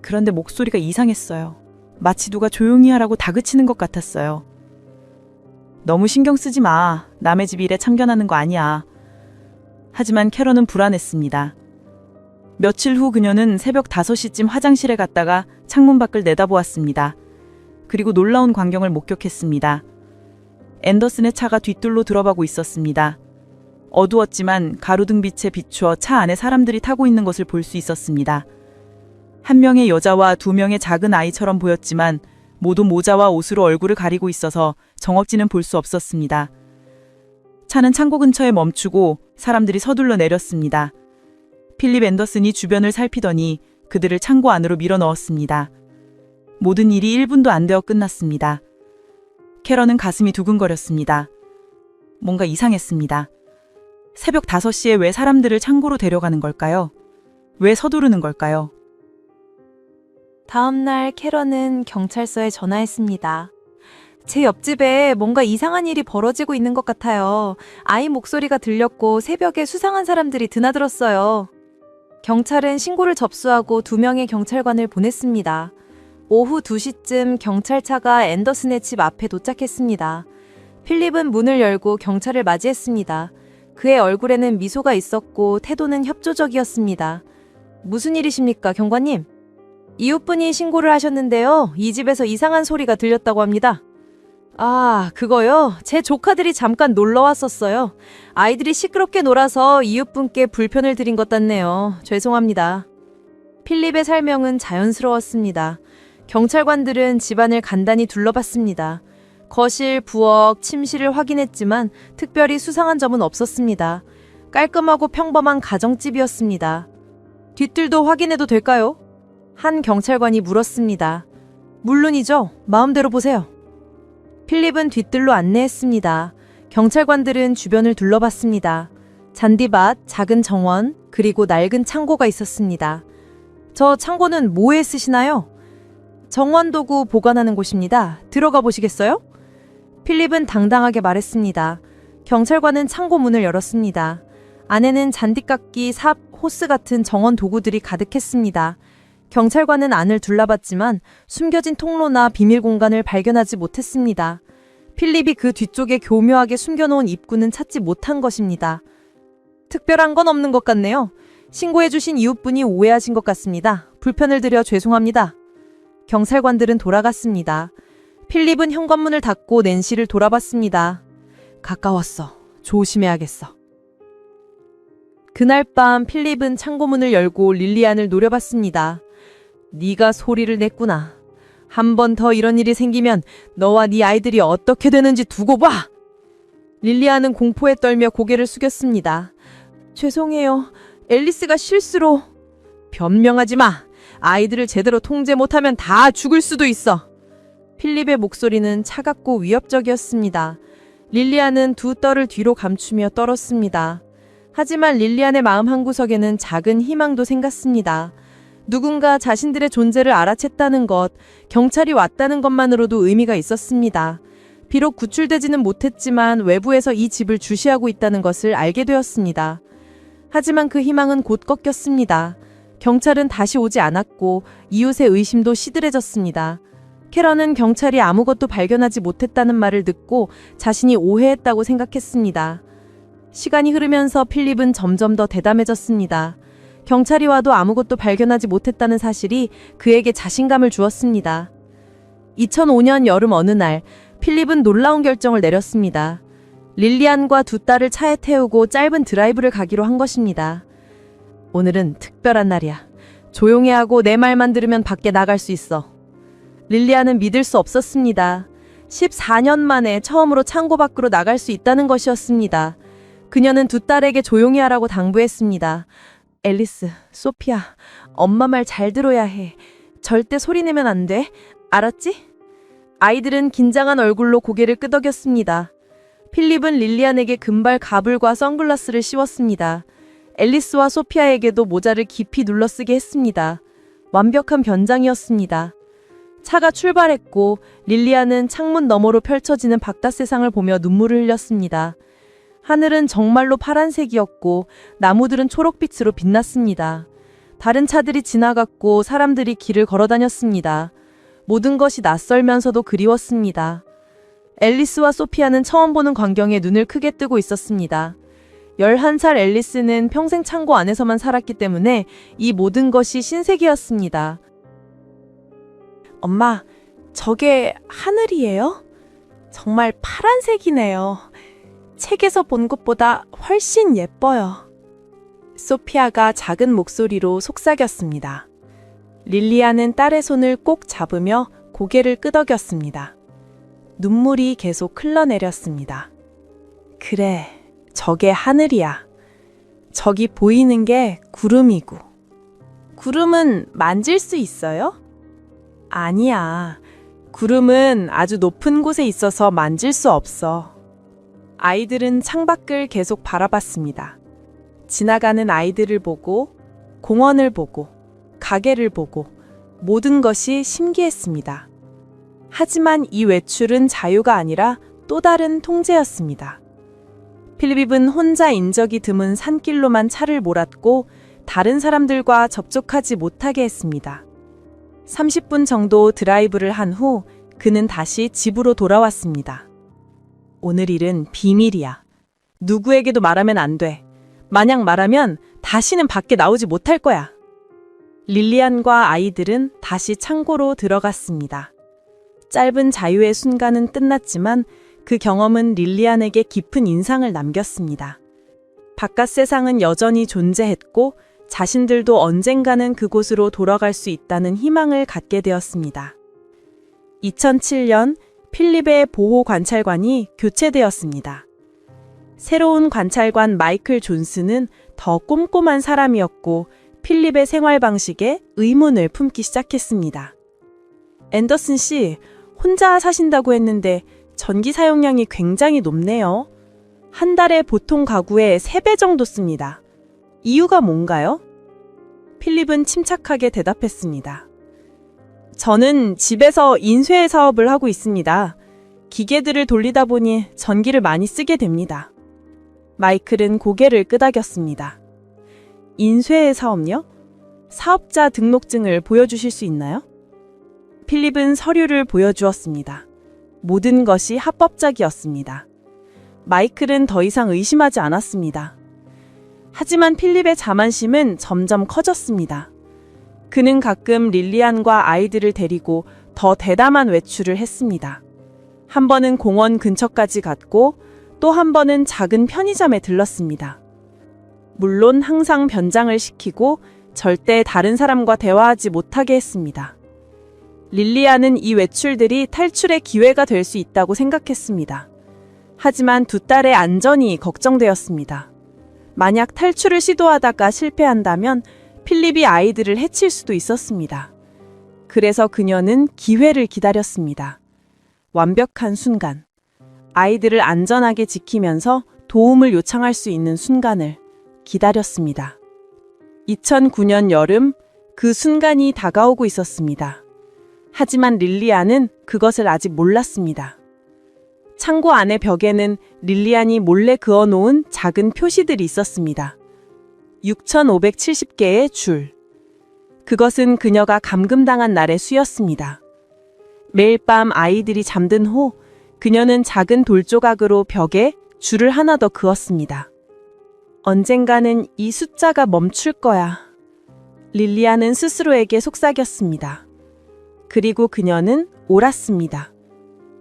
그런데 목소리가 이상했어요. 마치 누가 조용히 하라고 다그치는 것 같았어요. 너무 신경 쓰지 마. 남의 집 일에 참견하는 거 아니야. 하지만 캐런은 불안했습니다. 며칠 후 그녀는 새벽 5시쯤 화장실에 갔다가 창문 밖을 내다보았습니다. 그리고 놀라운 광경을 목격했습니다. 앤더슨의 차가 뒤뜰로 들어가고 있었습니다. 어두웠지만 가로등 빛에 비추어 차 안에 사람들이 타고 있는 것을 볼 수 있었습니다. 한 명의 여자와 2명의 작은 아이처럼 보였지만 모두 모자와 옷으로 얼굴을 가리고 있어서 정확지는 볼 수 없었습니다. 차는 창고 근처에 멈추고 사람들이 서둘러 내렸습니다. 필립 앤더슨이 주변을 살피더니 그들을 창고 안으로 밀어 넣었습니다. 모든 일이 1분도 안 되어 끝났습니다. 캐런은 가슴이 두근거렸습니다. 뭔가 이상했습니다. 새벽 5시에 왜 사람들을 창고로 데려가는 걸까요? 왜 서두르는 걸까요? 다음 날 캐런은 경찰서에 전화했습니다. 제 옆집에 뭔가 이상한 일이 벌어지고 있는 것 같아요. 아이 목소리가 들렸고 새벽에 수상한 사람들이 드나들었어요. 경찰은 신고를 접수하고 2명의 경찰관을 보냈습니다. 오후 2시쯤 경찰차가 앤더슨의 집 앞에 도착했습니다. 필립은 문을 열고 경찰을 맞이했습니다. 그의 얼굴에는 미소가 있었고 태도는 협조적이었습니다. 무슨 일이십니까, 경관님? 이웃분이 신고를 하셨는데요. 이 집에서 이상한 소리가 들렸다고 합니다. 아, 그거요? 제 조카들이 잠깐 놀러 왔었어요. 아이들이 시끄럽게 놀아서 이웃분께 불편을 드린 것 같네요. 죄송합니다. 필립의 설명은 자연스러웠습니다. 경찰관들은 집안을 간단히 둘러봤습니다. 거실, 부엌, 침실을 확인했지만 특별히 수상한 점은 없었습니다. 깔끔하고 평범한 가정집이었습니다. 뒤뜰도 확인해도 될까요? 한 경찰관이 물었습니다. 물론이죠. 마음대로 보세요. 필립은 뒤뜰로 안내했습니다. 경찰관들은 주변을 둘러봤습니다. 잔디밭, 작은 정원, 그리고 낡은 창고가 있었습니다. 저 창고는 뭐에 쓰시나요? 정원 도구 보관하는 곳입니다. 들어가 보시겠어요? 필립은 당당하게 말했습니다. 경찰관은 창고 문을 열었습니다. 안에는 잔디깎기, 삽, 호스 같은 정원 도구들이 가득했습니다. 경찰관은 안을 둘러봤지만 숨겨진 통로나 비밀 공간을 발견하지 못했습니다. 필립이 그 뒤쪽에 교묘하게 숨겨놓은 입구는 찾지 못한 것입니다. 특별한 건 없는 것 같네요. 신고해주신 이웃분이 오해하신 것 같습니다. 불편을 드려 죄송합니다. 경찰관들은 돌아갔습니다. 필립은 현관문을 닫고 낸시를 돌아봤습니다. 가까웠어. 조심해야겠어. 그날 밤 필립은 창고문을 열고 릴리안을 노려봤습니다. 네가 소리를 냈구나. 한 번 더 이런 일이 생기면 너와 네 아이들이 어떻게 되는지 두고 봐. 릴리안은 공포에 떨며 고개를 숙였습니다. 죄송해요. 앨리스가 실수로. 변명하지 마. 아이들을 제대로 통제 못하면 다 죽을 수도 있어. 필립의 목소리는 차갑고 위협적이었습니다. 릴리안은 두 떨을 뒤로 감추며 떨었습니다. 하지만 릴리안의 마음 한구석에는 작은 희망도 생겼습니다. 누군가 자신들의 존재를 알아챘다는 것, 경찰이 왔다는 것만으로도 의미가 있었습니다. 비록 구출되지는 못했지만 외부에서 이 집을 주시하고 있다는 것을 알게 되었습니다. 하지만 그 희망은 곧 꺾였습니다. 경찰은 다시 오지 않았고 이웃의 의심도 시들해졌습니다. 캐런은 경찰이 아무것도 발견하지 못했다는 말을 듣고 자신이 오해했다고 생각했습니다. 시간이 흐르면서 필립은 점점 더 대담해졌습니다. 경찰이 와도 아무것도 발견하지 못했다는 사실이 그에게 자신감을 주었습니다. 2005년 여름 어느 날 필립은 놀라운 결정을 내렸습니다. 릴리안과 두 딸을 차에 태우고 짧은 드라이브를 가기로 한 것입니다. 오늘은 특별한 날이야. 조용히 하고 내 말만 들으면 밖에 나갈 수 있어. 릴리안은 믿을 수 없었습니다. 14년 만에 처음으로 창고 밖으로 나갈 수 있다는 것이었습니다. 그녀는 두 딸에게 조용히 하라고 당부했습니다. 앨리스, 소피아, 엄마 말 잘 들어야 해. 절대 소리 내면 안 돼. 알았지? 아이들은 긴장한 얼굴로 고개를 끄덕였습니다. 필립은 릴리안에게 금발 가불과 선글라스를 씌웠습니다. 앨리스와 소피아에게도 모자를 깊이 눌러쓰게 했습니다. 완벽한 변장이었습니다. 차가 출발했고 릴리안은 창문 너머로 펼쳐지는 바깥 세상을 보며 눈물을 흘렸습니다. 하늘은 정말로 파란색이었고 나무들은 초록빛으로 빛났습니다. 다른 차들이 지나갔고 사람들이 길을 걸어 다녔습니다. 모든 것이 낯설면서도 그리웠습니다. 앨리스와 소피아는 처음 보는 광경에 눈을 크게 뜨고 있었습니다. 11살 앨리스는 평생 창고 안에서만 살았기 때문에 이 모든 것이 신세계였습니다. 엄마, 저게 하늘이에요? 정말 파란색이네요. 책에서 본 것보다 훨씬 예뻐요. 소피아가 작은 목소리로 속삭였습니다. 릴리안은 딸의 손을 꼭 잡으며 고개를 끄덕였습니다. 눈물이 계속 흘러내렸습니다. 그래, 저게 하늘이야. 저기 보이는 게 구름이고. 구름은 만질 수 있어요? 아니야. 구름은 아주 높은 곳에 있어서 만질 수 없어. 아이들은 창밖을 계속 바라봤습니다. 지나가는 아이들을 보고, 공원을 보고, 가게를 보고, 모든 것이 신기했습니다. 하지만 이 외출은 자유가 아니라 또 다른 통제였습니다. 필립은 혼자 인적이 드문 산길로만 차를 몰았고 다른 사람들과 접촉하지 못하게 했습니다. 30분 정도 드라이브를 한 후 그는 다시 집으로 돌아왔습니다. 오늘 일은 비밀이야. 누구에게도 말하면 안 돼. 만약 말하면 다시는 밖에 나오지 못할 거야. 릴리안과 아이들은 다시 창고로 들어갔습니다. 짧은 자유의 순간은 끝났지만 그 경험은 릴리안에게 깊은 인상을 남겼습니다. 바깥 세상은 여전히 존재했고 자신들도 언젠가는 그곳으로 돌아갈 수 있다는 희망을 갖게 되었습니다. 2007년 필립의 보호 관찰관이 교체되었습니다. 새로운 관찰관 마이클 존스는 더 꼼꼼한 사람이었고 필립의 생활 방식에 의문을 품기 시작했습니다. 앤더슨 씨, 혼자 사신다고 했는데 전기 사용량이 굉장히 높네요. 한 달에 보통 가구의 3배 정도 씁니다. 이유가 뭔가요? 필립은 침착하게 대답했습니다. 저는 집에서 인쇄 사업을 하고 있습니다. 기계들을 돌리다 보니 전기를 많이 쓰게 됩니다. 마이클은 고개를 끄덕였습니다. 인쇄 사업요? 사업자 등록증을 보여주실 수 있나요? 필립은 서류를 보여주었습니다. 모든 것이 합법적이었습니다. 마이클은 더 이상 의심하지 않았습니다. 하지만 필립의 자만심은 점점 커졌습니다. 그는 가끔 릴리안과 아이들을 데리고 더 대담한 외출을 했습니다. 한 번은 공원 근처까지 갔고 또 한 번은 작은 편의점에 들렀습니다. 물론 항상 변장을 시키고 절대 다른 사람과 대화하지 못하게 했습니다. 릴리안은 이 외출들이 탈출의 기회가 될 수 있다고 생각했습니다. 하지만 두 딸의 안전이 걱정되었습니다. 만약 탈출을 시도하다가 실패한다면 필립이 아이들을 해칠 수도 있었습니다. 그래서 그녀는 기회를 기다렸습니다. 완벽한 순간. 아이들을 안전하게 지키면서 도움을 요청할 수 있는 순간을 기다렸습니다. 2009년 여름, 그 순간이 다가오고 있었습니다. 하지만 릴리안은 그것을 아직 몰랐습니다. 창고 안의 벽에는 릴리안이 몰래 그어놓은 작은 표시들이 있었습니다. 6,570개의 줄. 그것은 그녀가 감금당한 날의 수였습니다. 매일 밤 아이들이 잠든 후 그녀는 작은 돌조각으로 벽에 줄을 하나 더 그었습니다. 언젠가는 이 숫자가 멈출 거야. 릴리안은 스스로에게 속삭였습니다. 그리고 그녀는 옳았습니다.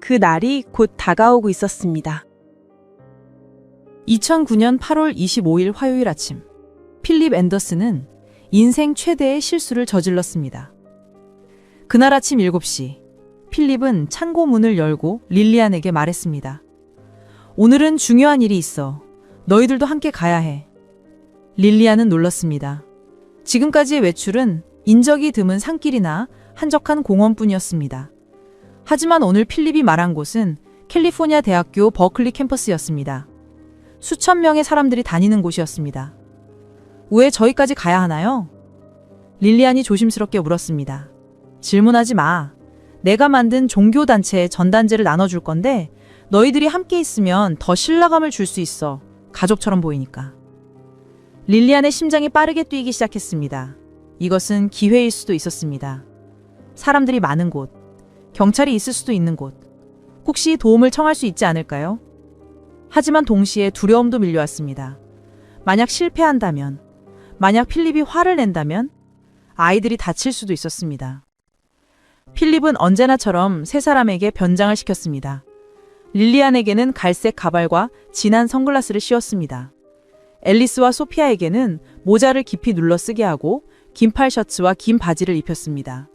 그 날이 곧 다가오고 있었습니다. 2009년 8월 25일 화요일 아침, 필립 앤더슨은 인생 최대의 실수를 저질렀습니다. 그날 아침 7시, 필립은 창고 문을 열고 릴리안에게 말했습니다. 오늘은 중요한 일이 있어. 너희들도 함께 가야 해. 릴리안은 놀랐습니다. 지금까지의 외출은 인적이 드문 산길이나 한적한 공원뿐이었습니다. 하지만 오늘 필립이 말한 곳은 캘리포니아 대학교 버클리 캠퍼스였습니다. 수천 명의 사람들이 다니는 곳이었습니다. 왜 저희까지 가야 하나요? 릴리안이 조심스럽게 물었습니다. 질문하지 마. 내가 만든 종교단체에 전단지를 나눠줄 건데 너희들이 함께 있으면 더 신뢰감을 줄 수 있어. 가족처럼 보이니까. 릴리안의 심장이 빠르게 뛰기 시작했습니다. 이것은 기회일 수도 있었습니다. 사람들이 많은 곳, 경찰이 있을 수도 있는 곳, 혹시 도움을 청할 수 있지 않을까요? 하지만 동시에 두려움도 밀려왔습니다. 만약 실패한다면, 만약 필립이 화를 낸다면 아이들이 다칠 수도 있었습니다. 필립은 언제나처럼 세 사람에게 변장을 시켰습니다. 릴리안에게는 갈색 가발과 진한 선글라스를 씌웠습니다. 앨리스와 소피아에게는 모자를 깊이 눌러쓰게 하고 긴팔 셔츠와 긴 바지를 입혔습니다.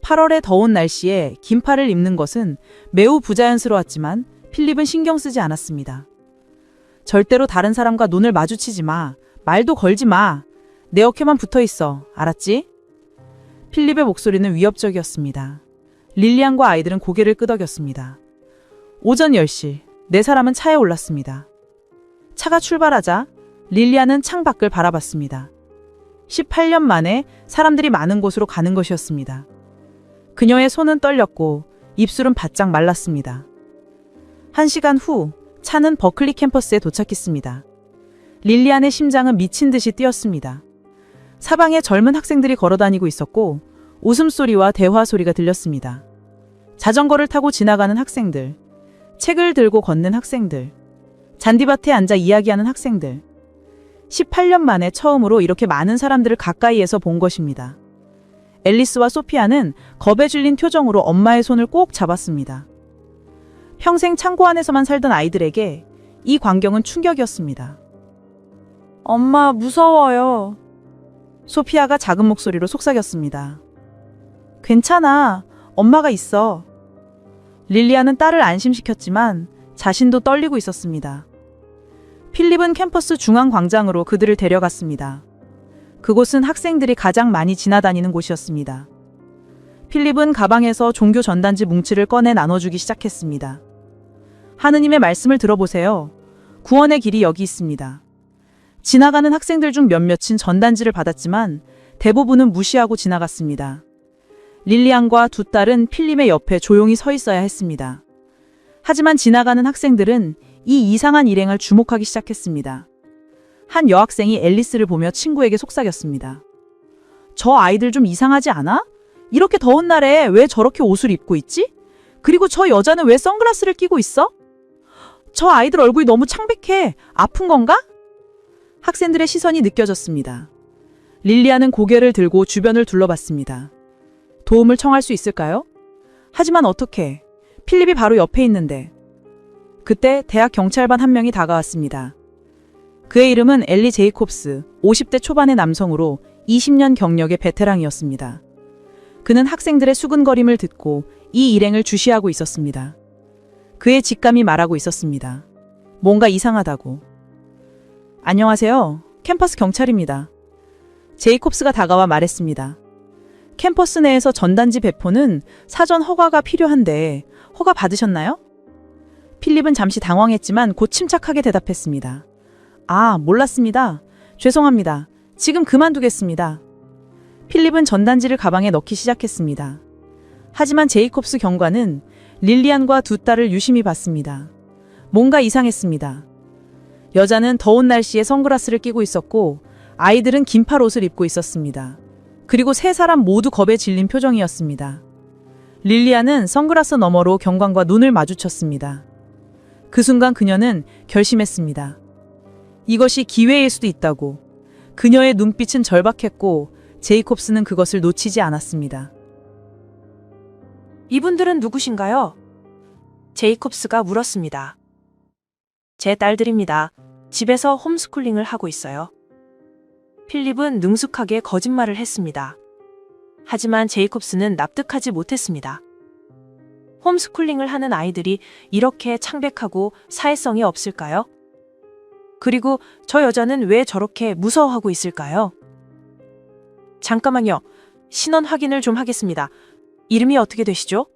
8월의 더운 날씨에 긴팔을 입는 것은 매우 부자연스러웠지만 필립은 신경 쓰지 않았습니다. 절대로 다른 사람과 눈을 마주치지 마. 말도 걸지 마. 내 어깨만 붙어 있어. 알았지? 필립의 목소리는 위협적이었습니다. 릴리안과 아이들은 고개를 끄덕였습니다. 오전 10시, 네 사람은 차에 올랐습니다. 차가 출발하자 릴리안은 창밖을 바라봤습니다. 18년 만에 사람들이 많은 곳으로 가는 것이었습니다. 그녀의 손은 떨렸고 입술은 바짝 말랐습니다. 1시간 후 차는 버클리 캠퍼스에 도착했습니다. 릴리안의 심장은 미친 듯이 뛰었습니다. 사방에 젊은 학생들이 걸어다니고 있었고 웃음소리와 대화 소리가 들렸습니다. 자전거를 타고 지나가는 학생들, 책을 들고 걷는 학생들, 잔디밭에 앉아 이야기하는 학생들. 18년 만에 처음으로 이렇게 많은 사람들을 가까이에서 본 것입니다. 앨리스와 소피아는 겁에 질린 표정으로 엄마의 손을 꼭 잡았습니다. 평생 창고 안에서만 살던 아이들에게 이 광경은 충격이었습니다. 엄마, 무서워요. 소피아가 작은 목소리로 속삭였습니다. 괜찮아. 엄마가 있어. 릴리안은 딸을 안심시켰지만 자신도 떨리고 있었습니다. 필립은 캠퍼스 중앙 광장으로 그들을 데려갔습니다. 그곳은 학생들이 가장 많이 지나다니는 곳이었습니다. 필립은 가방에서 종교 전단지 뭉치를 꺼내 나눠주기 시작했습니다. 하느님의 말씀을 들어보세요. 구원의 길이 여기 있습니다. 지나가는 학생들 중 몇몇은 전단지를 받았지만 대부분은 무시하고 지나갔습니다. 릴리안과 두 딸은 필립의 옆에 조용히 서 있어야 했습니다. 하지만 지나가는 학생들은 이 이상한 일행을 주목하기 시작했습니다. 한 여학생이 앨리스를 보며 친구에게 속삭였습니다. 저 아이들 좀 이상하지 않아? 이렇게 더운 날에 왜 저렇게 옷을 입고 있지? 그리고 저 여자는 왜 선글라스를 끼고 있어? 저 아이들 얼굴이 너무 창백해. 아픈 건가? 학생들의 시선이 느껴졌습니다. 릴리안은 고개를 들고 주변을 둘러봤습니다. 도움을 청할 수 있을까요? 하지만 어떻게? 필립이 바로 옆에 있는데. 그때 대학 경찰반 한 명이 다가왔습니다. 그의 이름은 엘리 제이콥스, 50대 초반의 남성으로 20년 경력의 베테랑이었습니다. 그는 학생들의 수근거림을 듣고 이 일행을 주시하고 있었습니다. 그의 직감이 말하고 있었습니다. 뭔가 이상하다고. 안녕하세요. 캠퍼스 경찰입니다. 제이콥스가 다가와 말했습니다. 캠퍼스 내에서 전단지 배포는 사전 허가가 필요한데 허가 받으셨나요? 필립은 잠시 당황했지만 곧 침착하게 대답했습니다. 아, 몰랐습니다. 죄송합니다. 지금 그만두겠습니다. 필립은 전단지를 가방에 넣기 시작했습니다. 하지만 제이콥스 경관은 릴리안과 두 딸을 유심히 봤습니다. 뭔가 이상했습니다. 여자는 더운 날씨에 선글라스를 끼고 있었고 아이들은 긴팔 옷을 입고 있었습니다. 그리고 세 사람 모두 겁에 질린 표정이었습니다. 릴리안은 선글라스 너머로 경관과 눈을 마주쳤습니다. 그 순간 그녀는 결심했습니다. 이것이 기회일 수도 있다고. 그녀의 눈빛은 절박했고 제이콥스는 그것을 놓치지 않았습니다. 이분들은 누구신가요? 제이콥스가 물었습니다. 제 딸들입니다. 집에서 홈스쿨링을 하고 있어요. 필립은 능숙하게 거짓말을 했습니다. 하지만 제이콥스는 납득하지 못했습니다. 홈스쿨링을 하는 아이들이 이렇게 창백하고 사회성이 없을까요? 그리고 저 여자는 왜 저렇게 무서워하고 있을까요? 잠깐만요. 신원 확인을 좀 하겠습니다. 이름이 어떻게 되시죠?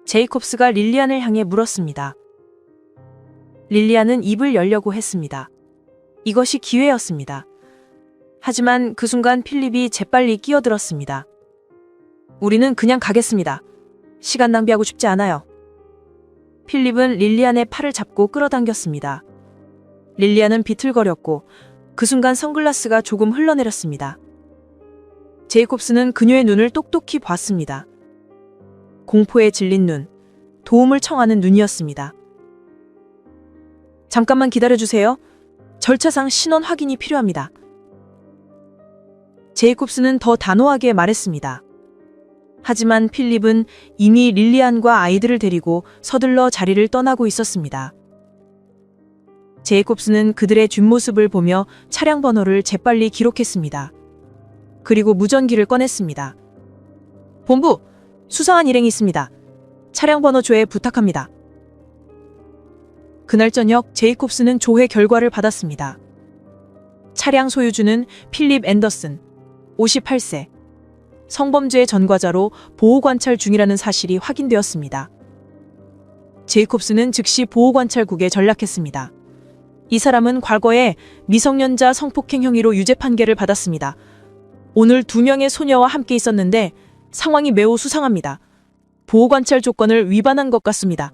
제이콥스가 릴리안을 향해 물었습니다. 릴리안은 입을 열려고 했습니다. 이것이 기회였습니다. 하지만 그 순간 필립이 재빨리 끼어들었습니다. 우리는 그냥 가겠습니다. 시간 낭비하고 싶지 않아요. 필립은 릴리안의 팔을 잡고 끌어당겼습니다. 릴리안은 비틀거렸고 그 순간 선글라스가 조금 흘러내렸습니다. 제이콥스는 그녀의 눈을 똑똑히 봤습니다. 공포에 질린 눈, 도움을 청하는 눈이었습니다. 잠깐만 기다려주세요. 절차상 신원 확인이 필요합니다. 제이콥스는 더 단호하게 말했습니다. 하지만 필립은 이미 릴리안과 아이들을 데리고 서둘러 자리를 떠나고 있었습니다. 제이콥스는 그들의 뒷모습을 보며 차량 번호를 재빨리 기록했습니다. 그리고 무전기를 꺼냈습니다. 본부, 수상한 일행이 있습니다. 차량 번호 조회 부탁합니다. 그날 저녁 제이콥스는 조회 결과를 받았습니다. 차량 소유주는 필립 앤더슨, 58세. 성범죄 전과자로 보호관찰 중이라는 사실이 확인되었습니다. 제이콥스는 즉시 보호관찰국에 전락했습니다. 이 사람은 과거에 미성년자 성폭행 혐의로 유죄 판결을 받았습니다. 오늘 2명의 소녀와 함께 있었는데 상황이 매우 수상합니다. 보호관찰 조건을 위반한 것 같습니다.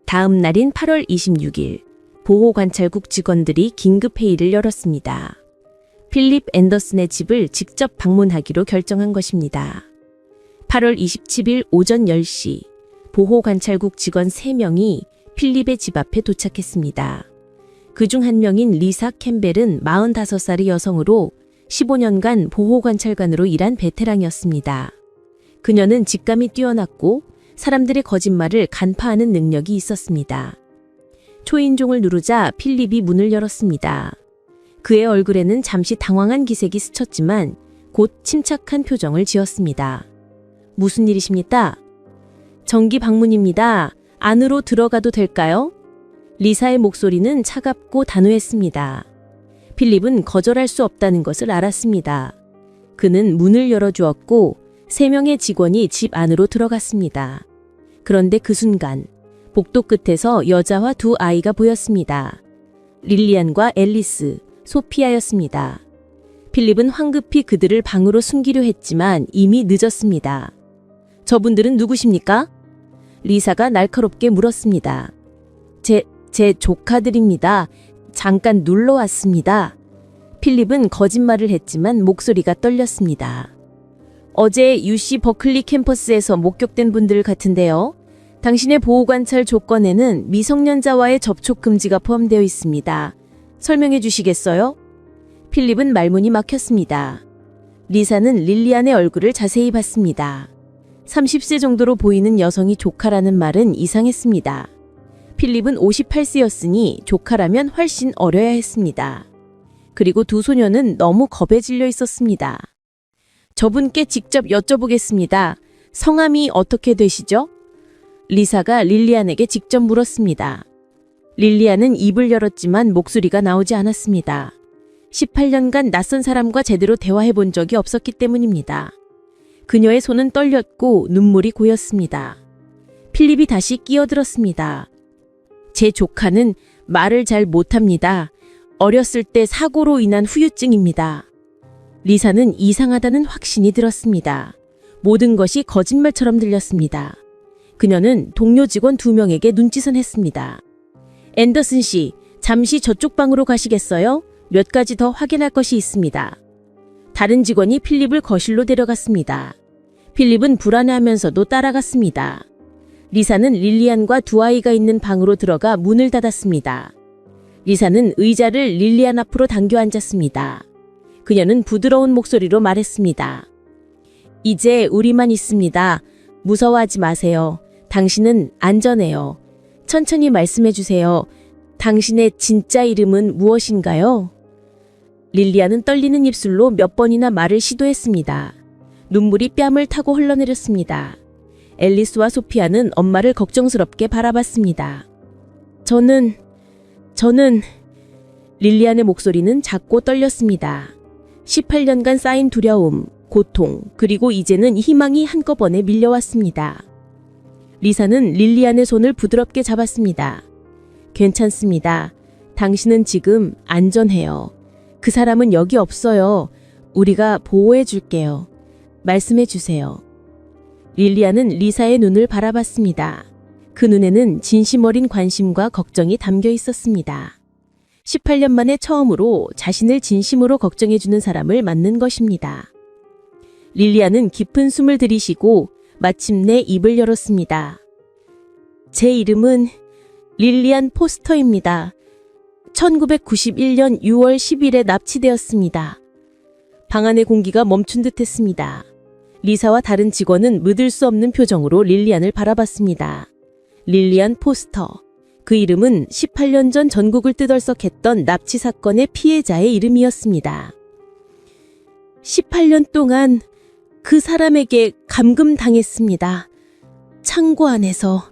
다음 날인 8월 26일, 보호관찰국 직원들이 긴급회의를 열었습니다. 필립 앤더슨의 집을 직접 방문하기로 결정한 것입니다. 8월 27일 오전 10시, 보호관찰국 직원 3명이 필립의 집 앞에 도착했습니다. 그중 한 명인 리사 캠벨은 45살의 여성으로 15년간 보호관찰관으로 일한 베테랑이었습니다. 그녀는 직감이 뛰어났고 사람들의 거짓말을 간파하는 능력이 있었습니다. 초인종을 누르자 필립이 문을 열었습니다. 그의 얼굴에는 잠시 당황한 기색이 스쳤지만 곧 침착한 표정을 지었습니다. 무슨 일이십니까? 정기 방문입니다. 안으로 들어가도 될까요? 리사의 목소리는 차갑고 단호했습니다. 필립은 거절할 수 없다는 것을 알았습니다. 그는 문을 열어주었고 3명의 직원이 집 안으로 들어갔습니다. 그런데 그 순간 복도 끝에서 여자와 2 아이가 보였습니다. 릴리안과 앨리스, 소피아였습니다. 필립은 황급히 그들을 방으로 숨기려 했지만 이미 늦었습니다. 저분들은 누구십니까? 리사가 날카롭게 물었습니다. 제 조카들입니다. 잠깐 놀러 왔습니다. 필립은 거짓말을 했지만 목소리가 떨렸습니다. 어제 UC 버클리 캠퍼스에서 목격된 분들 같은데요. 당신의 보호관찰 조건에는 미성년자와의 접촉 금지가 포함되어 있습니다. 설명해 주시겠어요? 필립은 말문이 막혔습니다. 리사는 릴리안의 얼굴을 자세히 봤습니다. 30세 정도로 보이는 여성이 조카라는 말은 이상했습니다. 필립은 58세였으니 조카라면 훨씬 어려야 했습니다. 그리고 2 소녀는 너무 겁에 질려 있었습니다. 저분께 직접 여쭤보겠습니다. 성함이 어떻게 되시죠? 리사가 릴리안에게 직접 물었습니다. 릴리안은 입을 열었지만 목소리가 나오지 않았습니다. 18년간 낯선 사람과 제대로 대화해 본 적이 없었기 때문입니다. 그녀의 손은 떨렸고 눈물이 고였습니다. 필립이 다시 끼어들었습니다. 제 조카는 말을 잘 못합니다. 어렸을 때 사고로 인한 후유증입니다. 리사는 이상하다는 확신이 들었습니다. 모든 것이 거짓말처럼 들렸습니다. 그녀는 동료 직원 2명에게 눈짓은 했습니다. 앤더슨 씨, 잠시 저쪽 방으로 가시겠어요? 몇 가지 더 확인할 것이 있습니다. 다른 직원이 필립을 거실로 데려갔습니다. 필립은 불안해하면서도 따라갔습니다. 리사는 릴리안과 2 아이가 있는 방으로 들어가 문을 닫았습니다. 리사는 의자를 릴리안 앞으로 당겨 앉았습니다. 그녀는 부드러운 목소리로 말했습니다. 이제 우리만 있습니다. 무서워하지 마세요. 당신은 안전해요. 천천히 말씀해 주세요. 당신의 진짜 이름은 무엇인가요? 릴리안은 떨리는 입술로 몇 번이나 말을 시도했습니다. 눈물이 뺨을 타고 흘러내렸습니다. 앨리스와 소피아는 엄마를 걱정스럽게 바라봤습니다. 저는 릴리안의 목소리는 작고 떨렸습니다. 18년간 쌓인 두려움, 고통, 그리고 이제는 희망이 한꺼번에 밀려왔습니다. 리사는 릴리안의 손을 부드럽게 잡았습니다. 괜찮습니다. 당신은 지금 안전해요. 그 사람은 여기 없어요. 우리가 보호해 줄게요. 말씀해 주세요. 릴리안은 리사의 눈을 바라봤습니다. 그 눈에는 진심 어린 관심과 걱정이 담겨 있었습니다. 18년 만에 처음으로 자신을 진심으로 걱정해주는 사람을 만난 것입니다. 릴리안은 깊은 숨을 들이쉬고 마침내 입을 열었습니다. 제 이름은 릴리안 포스터입니다. 1991년 6월 10일에 납치되었습니다. 방 안의 공기가 멈춘 듯 했습니다. 리사와 다른 직원은 믿을 수 없는 표정으로 릴리안을 바라봤습니다. 릴리안 포스터. 그 이름은 18년 전 전국을 뜨덜썩했던 납치 사건의 피해자의 이름이었습니다. 18년 동안 그 사람에게 감금당했습니다. 창고 안에서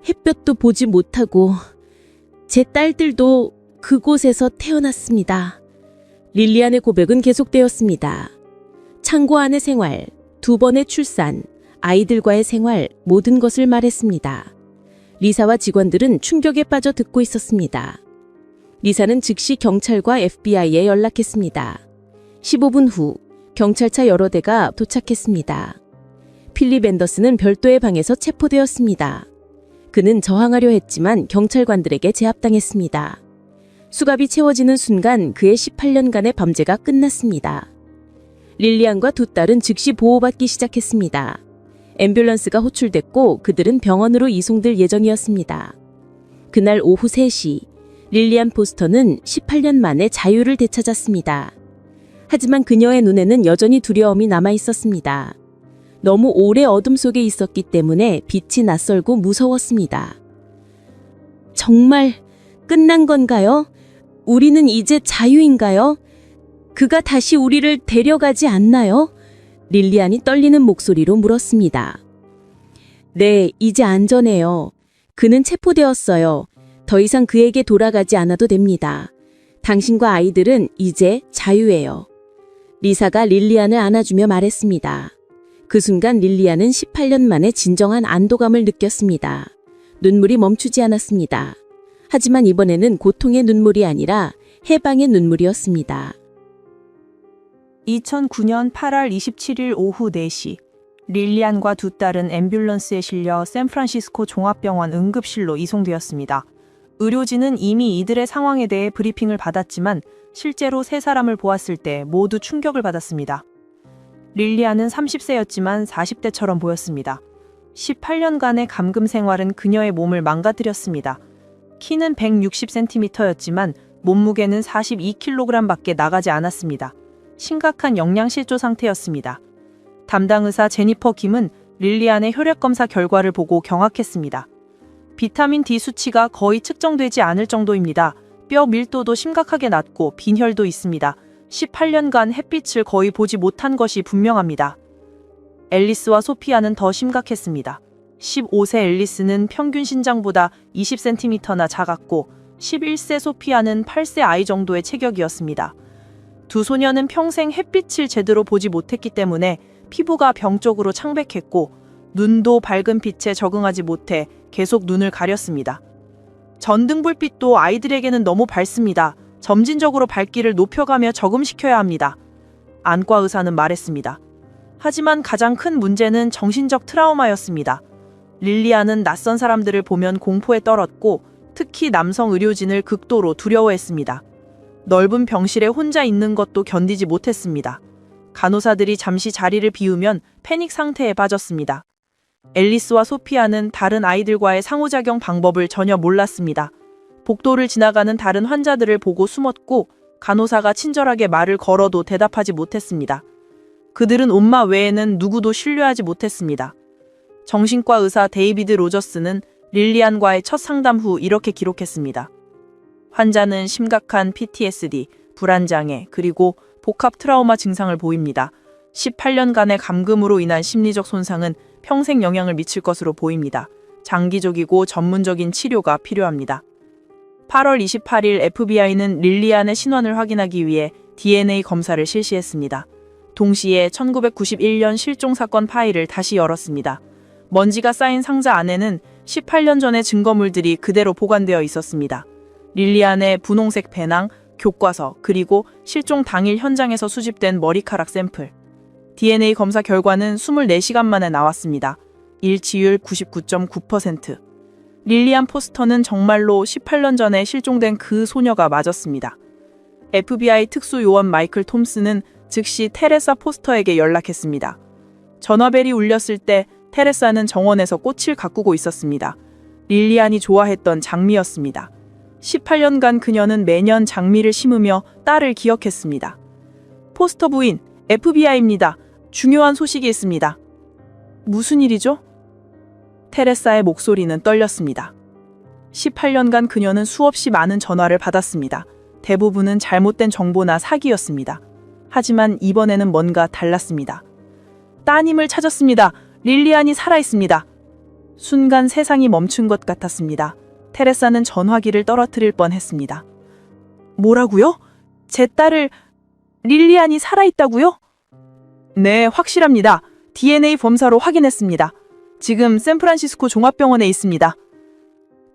햇볕도 보지 못하고 제 딸들도 그곳에서 태어났습니다. 릴리안의 고백은 계속되었습니다. 창고 안의 생활, 2번의 출산, 아이들과의 생활, 모든 것을 말했습니다. 리사와 직원들은 충격에 빠져 듣고 있었습니다. 리사는 즉시 경찰과 FBI에 연락했습니다. 15분 후 경찰차 여러 대가 도착했습니다. 필립 앤더슨은 별도의 방에서 체포되었습니다. 그는 저항하려 했지만 경찰관들에게 제압당했습니다. 수갑이 채워지는 순간 그의 18년간의 범죄가 끝났습니다. 릴리안과 2 딸은 즉시 보호받기 시작했습니다. 앰뷸런스가 호출됐고 그들은 병원으로 이송될 예정이었습니다. 그날 오후 3시, 릴리안 포스터는 18년 만에 자유를 되찾았습니다. 하지만 그녀의 눈에는 여전히 두려움이 남아 있었습니다. 너무 오래 어둠 속에 있었기 때문에 빛이 낯설고 무서웠습니다. 정말 끝난 건가요? 우리는 이제 자유인가요? 그가 다시 우리를 데려가지 않나요? 릴리안이 떨리는 목소리로 물었습니다. 네, 이제 안전해요. 그는 체포되었어요. 더 이상 그에게 돌아가지 않아도 됩니다. 당신과 아이들은 이제 자유예요. 리사가 릴리안을 안아주며 말했습니다. 그 순간 릴리안은 18년 만에 진정한 안도감을 느꼈습니다. 눈물이 멈추지 않았습니다. 하지만 이번에는 고통의 눈물이 아니라 해방의 눈물이었습니다. 2009년 8월 27일 오후 4시, 릴리안과 2 딸은 앰뷸런스에 실려 샌프란시스코 종합병원 응급실로 이송되었습니다. 의료진은 이미 이들의 상황에 대해 브리핑을 받았지만 실제로 3사람을 보았을 때 모두 충격을 받았습니다. 릴리안은 30세였지만 40대처럼 보였습니다. 18년간의 감금 생활은 그녀의 몸을 망가뜨렸습니다. 키는 160cm였지만 몸무게는 42kg밖에 나가지 않았습니다. 심각한 영양실조 상태였습니다. 담당 의사 제니퍼 김은 릴리안의 혈액 검사 결과를 보고 경악했습니다. 비타민 D 수치가 거의 측정되지 않을 정도입니다. 뼈 밀도도 심각하게 낮고 빈혈도 있습니다. 18년간 햇빛을 거의 보지 못한 것이 분명합니다. 앨리스와 소피아는 더 심각했습니다. 15세 앨리스는 평균 신장보다 20cm나 작았고 11세 소피아는 8세 아이 정도의 체격이었습니다. 2 소녀는 평생 햇빛을 제대로 보지 못했기 때문에 피부가 병적으로 창백했고 눈도 밝은 빛에 적응하지 못해 계속 눈을 가렸습니다. 전등불빛도 아이들에게는 너무 밝습니다. 점진적으로 밝기를 높여가며 저금시켜야 합니다. 안과 의사는 말했습니다. 하지만 가장 큰 문제는 정신적 트라우마였습니다. 릴리아는 낯선 사람들을 보면 공포에 떨었고 특히 남성 의료진을 극도로 두려워했습니다. 넓은 병실에 혼자 있는 것도 견디지 못했습니다. 간호사들이 잠시 자리를 비우면 패닉 상태에 빠졌습니다. 앨리스와 소피아는 다른 아이들과의 상호작용 방법을 전혀 몰랐습니다. 복도를 지나가는 다른 환자들을 보고 숨었고 간호사가 친절하게 말을 걸어도 대답하지 못했습니다. 그들은 엄마 외에는 누구도 신뢰하지 못했습니다. 정신과 의사 데이비드 로저스는 릴리안과의 첫 상담 후 이렇게 기록했습니다. 환자는 심각한 PTSD, 불안장애, 그리고 복합 트라우마 증상을 보입니다. 18년간의 감금으로 인한 심리적 손상은 평생 영향을 미칠 것으로 보입니다. 장기적이고 전문적인 치료가 필요합니다. 8월 28일 FBI는 릴리안의 신원을 확인하기 위해 DNA 검사를 실시했습니다. 동시에 1991년 실종 사건 파일을 다시 열었습니다. 먼지가 쌓인 상자 안에는 18년 전의 증거물들이 그대로 보관되어 있었습니다. 릴리안의 분홍색 배낭, 교과서, 그리고 실종 당일 현장에서 수집된 머리카락 샘플. DNA 검사 결과는 24시간 만에 나왔습니다. 일치율 99.9%. 릴리안 포스터는 정말로 18년 전에 실종된 그 소녀가 맞았습니다. FBI 특수요원 마이클 톰스는 즉시 테레사 포스터에게 연락했습니다. 전화벨이 울렸을 때 테레사는 정원에서 꽃을 가꾸고 있었습니다. 릴리안이 좋아했던 장미였습니다. 18년간 그녀는 매년 장미를 심으며 딸을 기억했습니다. 포스터 부인, FBI입니다. 중요한 소식이 있습니다. 무슨 일이죠? 테레사의 목소리는 떨렸습니다. 18년간 그녀는 수없이 많은 전화를 받았습니다. 대부분은 잘못된 정보나 사기였습니다. 하지만 이번에는 뭔가 달랐습니다. 따님을 찾았습니다. 릴리안이 살아있습니다. 순간 세상이 멈춘 것 같았습니다. 테레사는 전화기를 떨어뜨릴 뻔했습니다. 뭐라고요? 제 딸을... 릴리안이 살아있다고요? 네, 확실합니다. DNA 검사로 확인했습니다. 지금 샌프란시스코 종합병원에 있습니다.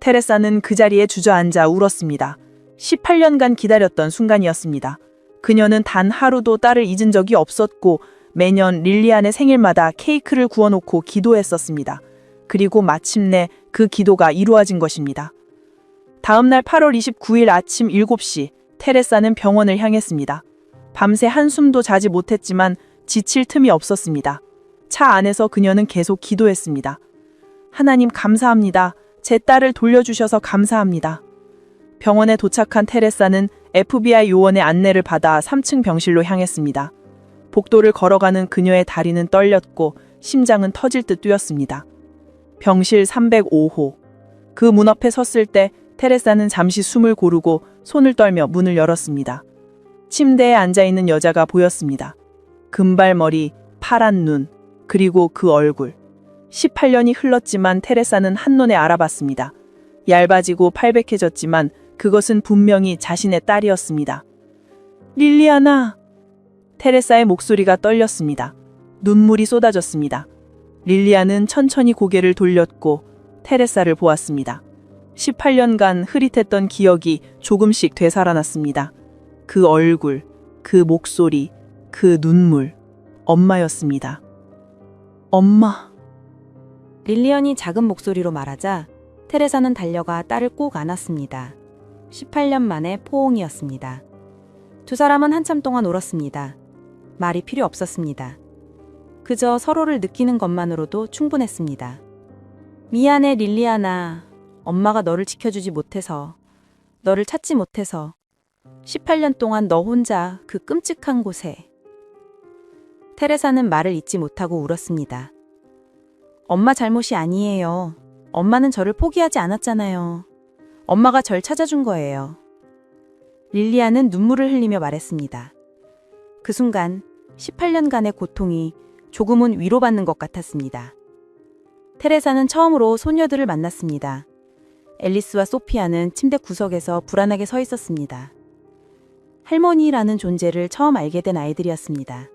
테레사는 그 자리에 주저앉아 울었습니다. 18년간 기다렸던 순간이었습니다. 그녀는 단 하루도 딸을 잊은 적이 없었고 매년 릴리안의 생일마다 케이크를 구워놓고 기도했었습니다. 그리고 마침내 그 기도가 이루어진 것입니다. 다음 날 8월 29일 아침 7시 테레사는 병원을 향했습니다. 밤새 한숨도 자지 못했지만 지칠 틈이 없었습니다. 차 안에서 그녀는 계속 기도했습니다. 하나님 감사합니다. 제 딸을 돌려주셔서 감사합니다. 병원에 도착한 테레사는 FBI 요원의 안내를 받아 3층 병실로 향했습니다. 복도를 걸어가는 그녀의 다리는 떨렸고 심장은 터질 듯 뛰었습니다. 병실 305호. 그 문 앞에 섰을 때 테레사는 잠시 숨을 고르고 손을 떨며 문을 열었습니다. 침대에 앉아있는 여자가 보였습니다. 금발머리, 파란 눈, 그리고 그 얼굴. 18년이 흘렀지만 테레사는 한눈에 알아봤습니다. 얇아지고 팔백해졌지만 그것은 분명히 자신의 딸이었습니다. 릴리아나. 테레사의 목소리가 떨렸습니다. 눈물이 쏟아졌습니다. 릴리아는 천천히 고개를 돌렸고 테레사를 보았습니다. 18년간 흐릿했던 기억이 조금씩 되살아났습니다. 그 얼굴, 그 목소리, 그 눈물. 엄마였습니다. 엄마. 릴리언이 작은 목소리로 말하자 테레사는 달려가 딸을 꼭 안았습니다. 18년 만에 포옹이었습니다. 두 사람은 한참 동안 울었습니다. 말이 필요 없었습니다. 그저 서로를 느끼는 것만으로도 충분했습니다. 미안해 릴리아나. 엄마가 너를 지켜주지 못해서, 너를 찾지 못해서 18년 동안 너 혼자 그 끔찍한 곳에. 테레사는 말을 잇지 못하고 울었습니다. 엄마 잘못이 아니에요. 엄마는 저를 포기하지 않았잖아요. 엄마가 절 찾아준 거예요. 릴리아는 눈물을 흘리며 말했습니다. 그 순간 18년간의 고통이 조금은 위로받는 것 같았습니다. 테레사는 처음으로 소녀들을 만났습니다. 앨리스와 소피아는 침대 구석에서 불안하게 서 있었습니다. 할머니라는 존재를 처음 알게 된 아이들이었습니다.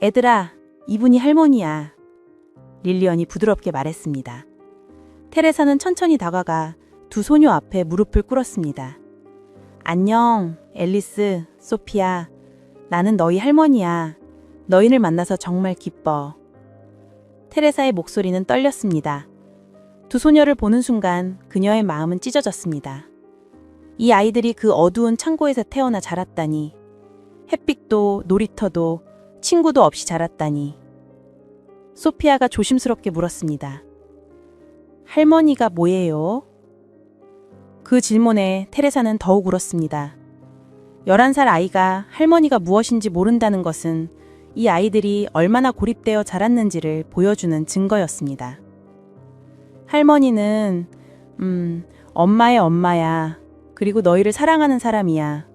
애들아, 이분이 할머니야. 릴리언이 부드럽게 말했습니다. 테레사는 천천히 다가가 두 소녀 앞에 무릎을 꿇었습니다. 안녕, 앨리스, 소피아. 나는 너희 할머니야. 너희를 만나서 정말 기뻐. 테레사의 목소리는 떨렸습니다. 두 소녀를 보는 순간 그녀의 마음은 찢어졌습니다. 이 아이들이 그 어두운 창고에서 태어나 자랐다니. 햇빛도 놀이터도 친구도 없이 자랐다니. 소피아가 조심스럽게 물었습니다. 할머니가 뭐예요? 그 질문에 테레사는 더욱 울었습니다. 11살 아이가 할머니가 무엇인지 모른다는 것은 이 아이들이 얼마나 고립되어 자랐는지를 보여주는 증거였습니다. 할머니는 엄마의 엄마야. 그리고 너희를 사랑하는 사람이야.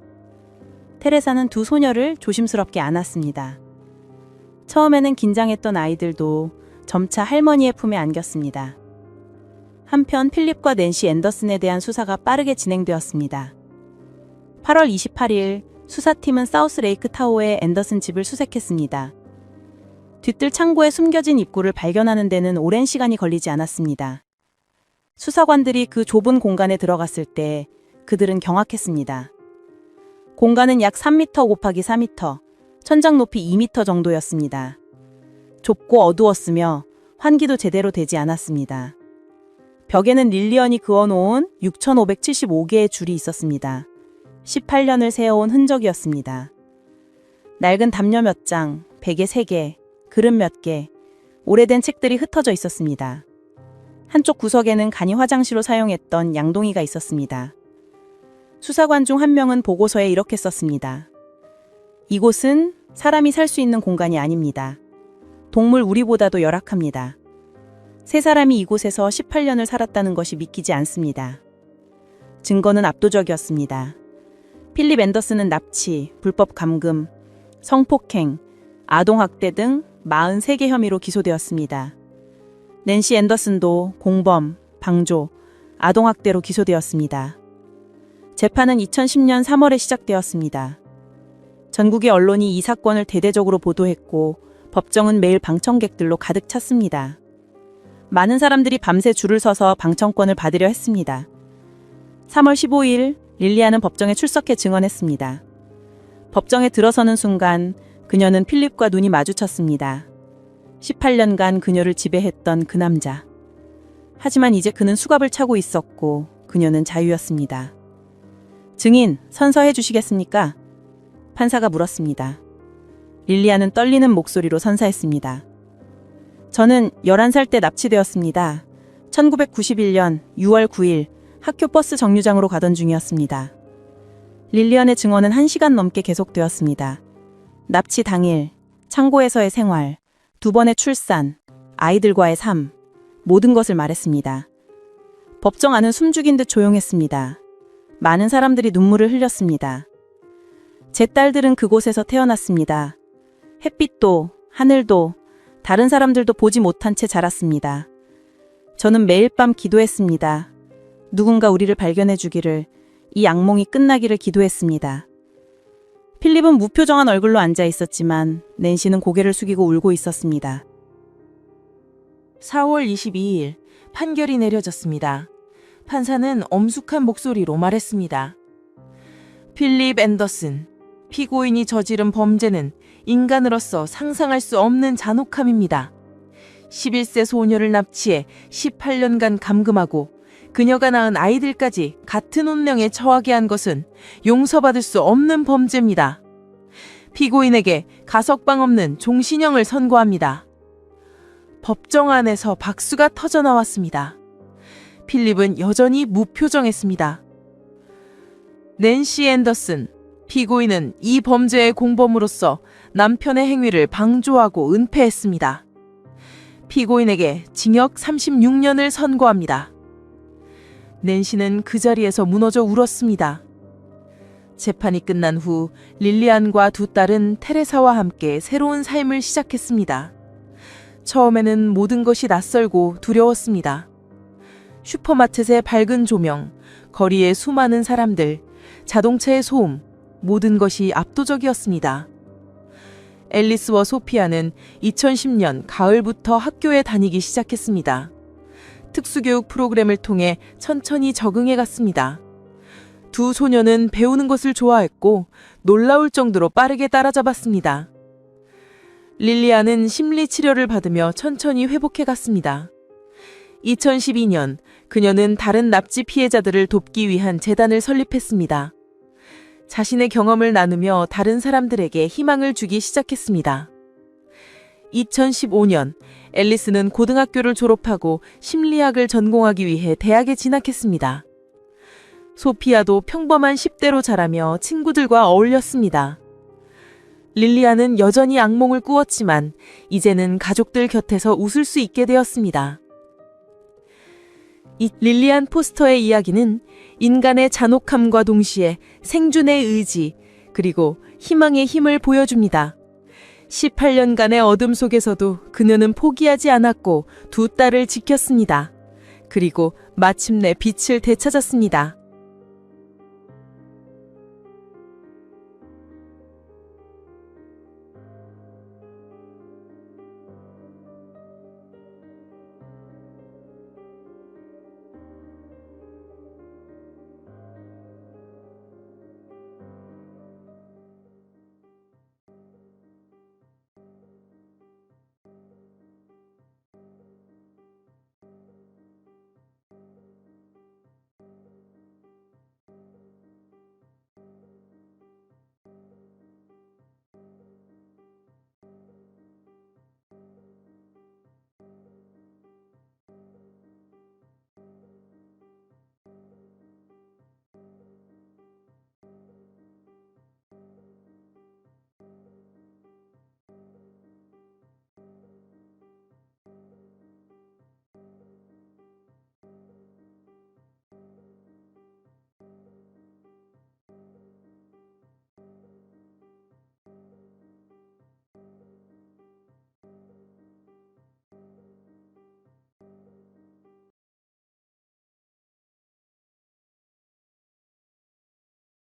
테레사는 두 소녀를 조심스럽게 안았습니다. 처음에는 긴장했던 아이들도 점차 할머니의 품에 안겼습니다. 한편 필립과 낸시 앤더슨에 대한 수사가 빠르게 진행되었습니다. 8월 28일 수사팀은 사우스 레이크 타워의 앤더슨 집을 수색했습니다. 뒤뜰 창고에 숨겨진 입구를 발견하는 데는 오랜 시간이 걸리지 않았습니다. 수사관들이 그 좁은 공간에 들어갔을 때 그들은 경악했습니다. 공간은 약 3m 곱하기 4m, 천장 높이 2m 정도였습니다. 좁고 어두웠으며 환기도 제대로 되지 않았습니다. 벽에는 릴리언이 그어놓은 6,575개의 줄이 있었습니다. 18년을 세워온 흔적이었습니다. 낡은 담요 몇 장, 베개 3개, 그릇 몇 개, 오래된 책들이 흩어져 있었습니다. 한쪽 구석에는 간이 화장실로 사용했던 양동이가 있었습니다. 수사관 중 한 명은 보고서에 이렇게 썼습니다. 이곳은 사람이 살 수 있는 공간이 아닙니다. 동물 우리보다도 열악합니다. 세 사람이 이곳에서 18년을 살았다는 것이 믿기지 않습니다. 증거는 압도적이었습니다. 필립 앤더슨은 납치, 불법 감금, 성폭행, 아동학대 등 43개 혐의로 기소되었습니다. 낸시 앤더슨도 공범, 방조, 아동학대로 기소되었습니다. 재판은 2010년 3월에 시작되었습니다. 전국의 언론이 이 사건을 대대적으로 보도했고 법정은 매일 방청객들로 가득 찼습니다. 많은 사람들이 밤새 줄을 서서 방청권을 받으려 했습니다. 3월 15일 릴리아는 법정에 출석해 증언했습니다. 법정에 들어서는 순간 그녀는 필립과 눈이 마주쳤습니다. 18년간 그녀를 지배했던 그 남자. 하지만 이제 그는 수갑을 차고 있었고 그녀는 자유였습니다. 증인, 선서해 주시겠습니까? 판사가 물었습니다. 릴리아는 떨리는 목소리로 선사했습니다. 저는 11살 때 납치되었습니다. 1991년 6월 9일 학교 버스 정류장으로 가던 중이었습니다. 릴리언의 증언은 1시간 넘게 계속되었습니다. 납치 당일, 창고에서의 생활, 2번의 출산, 아이들과의 삶, 모든 것을 말했습니다. 법정 안은 숨죽인 듯 조용했습니다. 많은 사람들이 눈물을 흘렸습니다. 제 딸들은 그곳에서 태어났습니다. 햇빛도, 하늘도, 다른 사람들도 보지 못한 채 자랐습니다. 저는 매일 밤 기도했습니다. 누군가 우리를 발견해 주기를, 이 악몽이 끝나기를 기도했습니다. 필립은 무표정한 얼굴로 앉아 있었지만 낸시는 고개를 숙이고 울고 있었습니다. 4월 22일 판결이 내려졌습니다. 판사는 엄숙한 목소리로 말했습니다. 필립 앤더슨, 피고인이 저지른 범죄는 인간으로서 상상할 수 없는 잔혹함입니다. 11세 소녀를 납치해 18년간 감금하고 그녀가 낳은 아이들까지 같은 운명에 처하게 한 것은 용서받을 수 없는 범죄입니다. 피고인에게 가석방 없는 종신형을 선고합니다. 법정 안에서 박수가 터져 나왔습니다. 필립은 여전히 무표정했습니다. 낸시 앤더슨, 피고인은 이 범죄의 공범으로서 남편의 행위를 방조하고 은폐했습니다. 피고인에게 징역 36년을 선고합니다. 낸시는 그 자리에서 무너져 울었습니다. 재판이 끝난 후 릴리안과 두 딸은 테레사와 함께 새로운 삶을 시작했습니다. 처음에는 모든 것이 낯설고 두려웠습니다. 슈퍼마켓의 밝은 조명, 거리의 수많은 사람들, 자동차의 소음, 모든 것이 압도적이었습니다. 앨리스와 소피아는 2010년 가을부터 학교에 다니기 시작했습니다. 특수교육 프로그램을 통해 천천히 적응해 갔습니다. 두 소녀는 배우는 것을 좋아했고 놀라울 정도로 빠르게 따라잡았습니다. 릴리안은 심리 치료를 받으며 천천히 회복해 갔습니다. 2012년 그녀는 다른 납치 피해자들을 돕기 위한 재단을 설립했습니다. 자신의 경험을 나누며 다른 사람들에게 희망을 주기 시작했습니다. 2015년 앨리스는 고등학교를 졸업하고 심리학을 전공하기 위해 대학에 진학했습니다. 소피아도 평범한 10대로 자라며 친구들과 어울렸습니다. 릴리안은 여전히 악몽을 꾸었지만 이제는 가족들 곁에서 웃을 수 있게 되었습니다. 이 릴리안 포스터의 이야기는 인간의 잔혹함과 동시에 생존의 의지 그리고 희망의 힘을 보여줍니다. 18년간의 어둠 속에서도 그녀는 포기하지 않았고 두 딸을 지켰습니다. 그리고 마침내 빛을 되찾았습니다.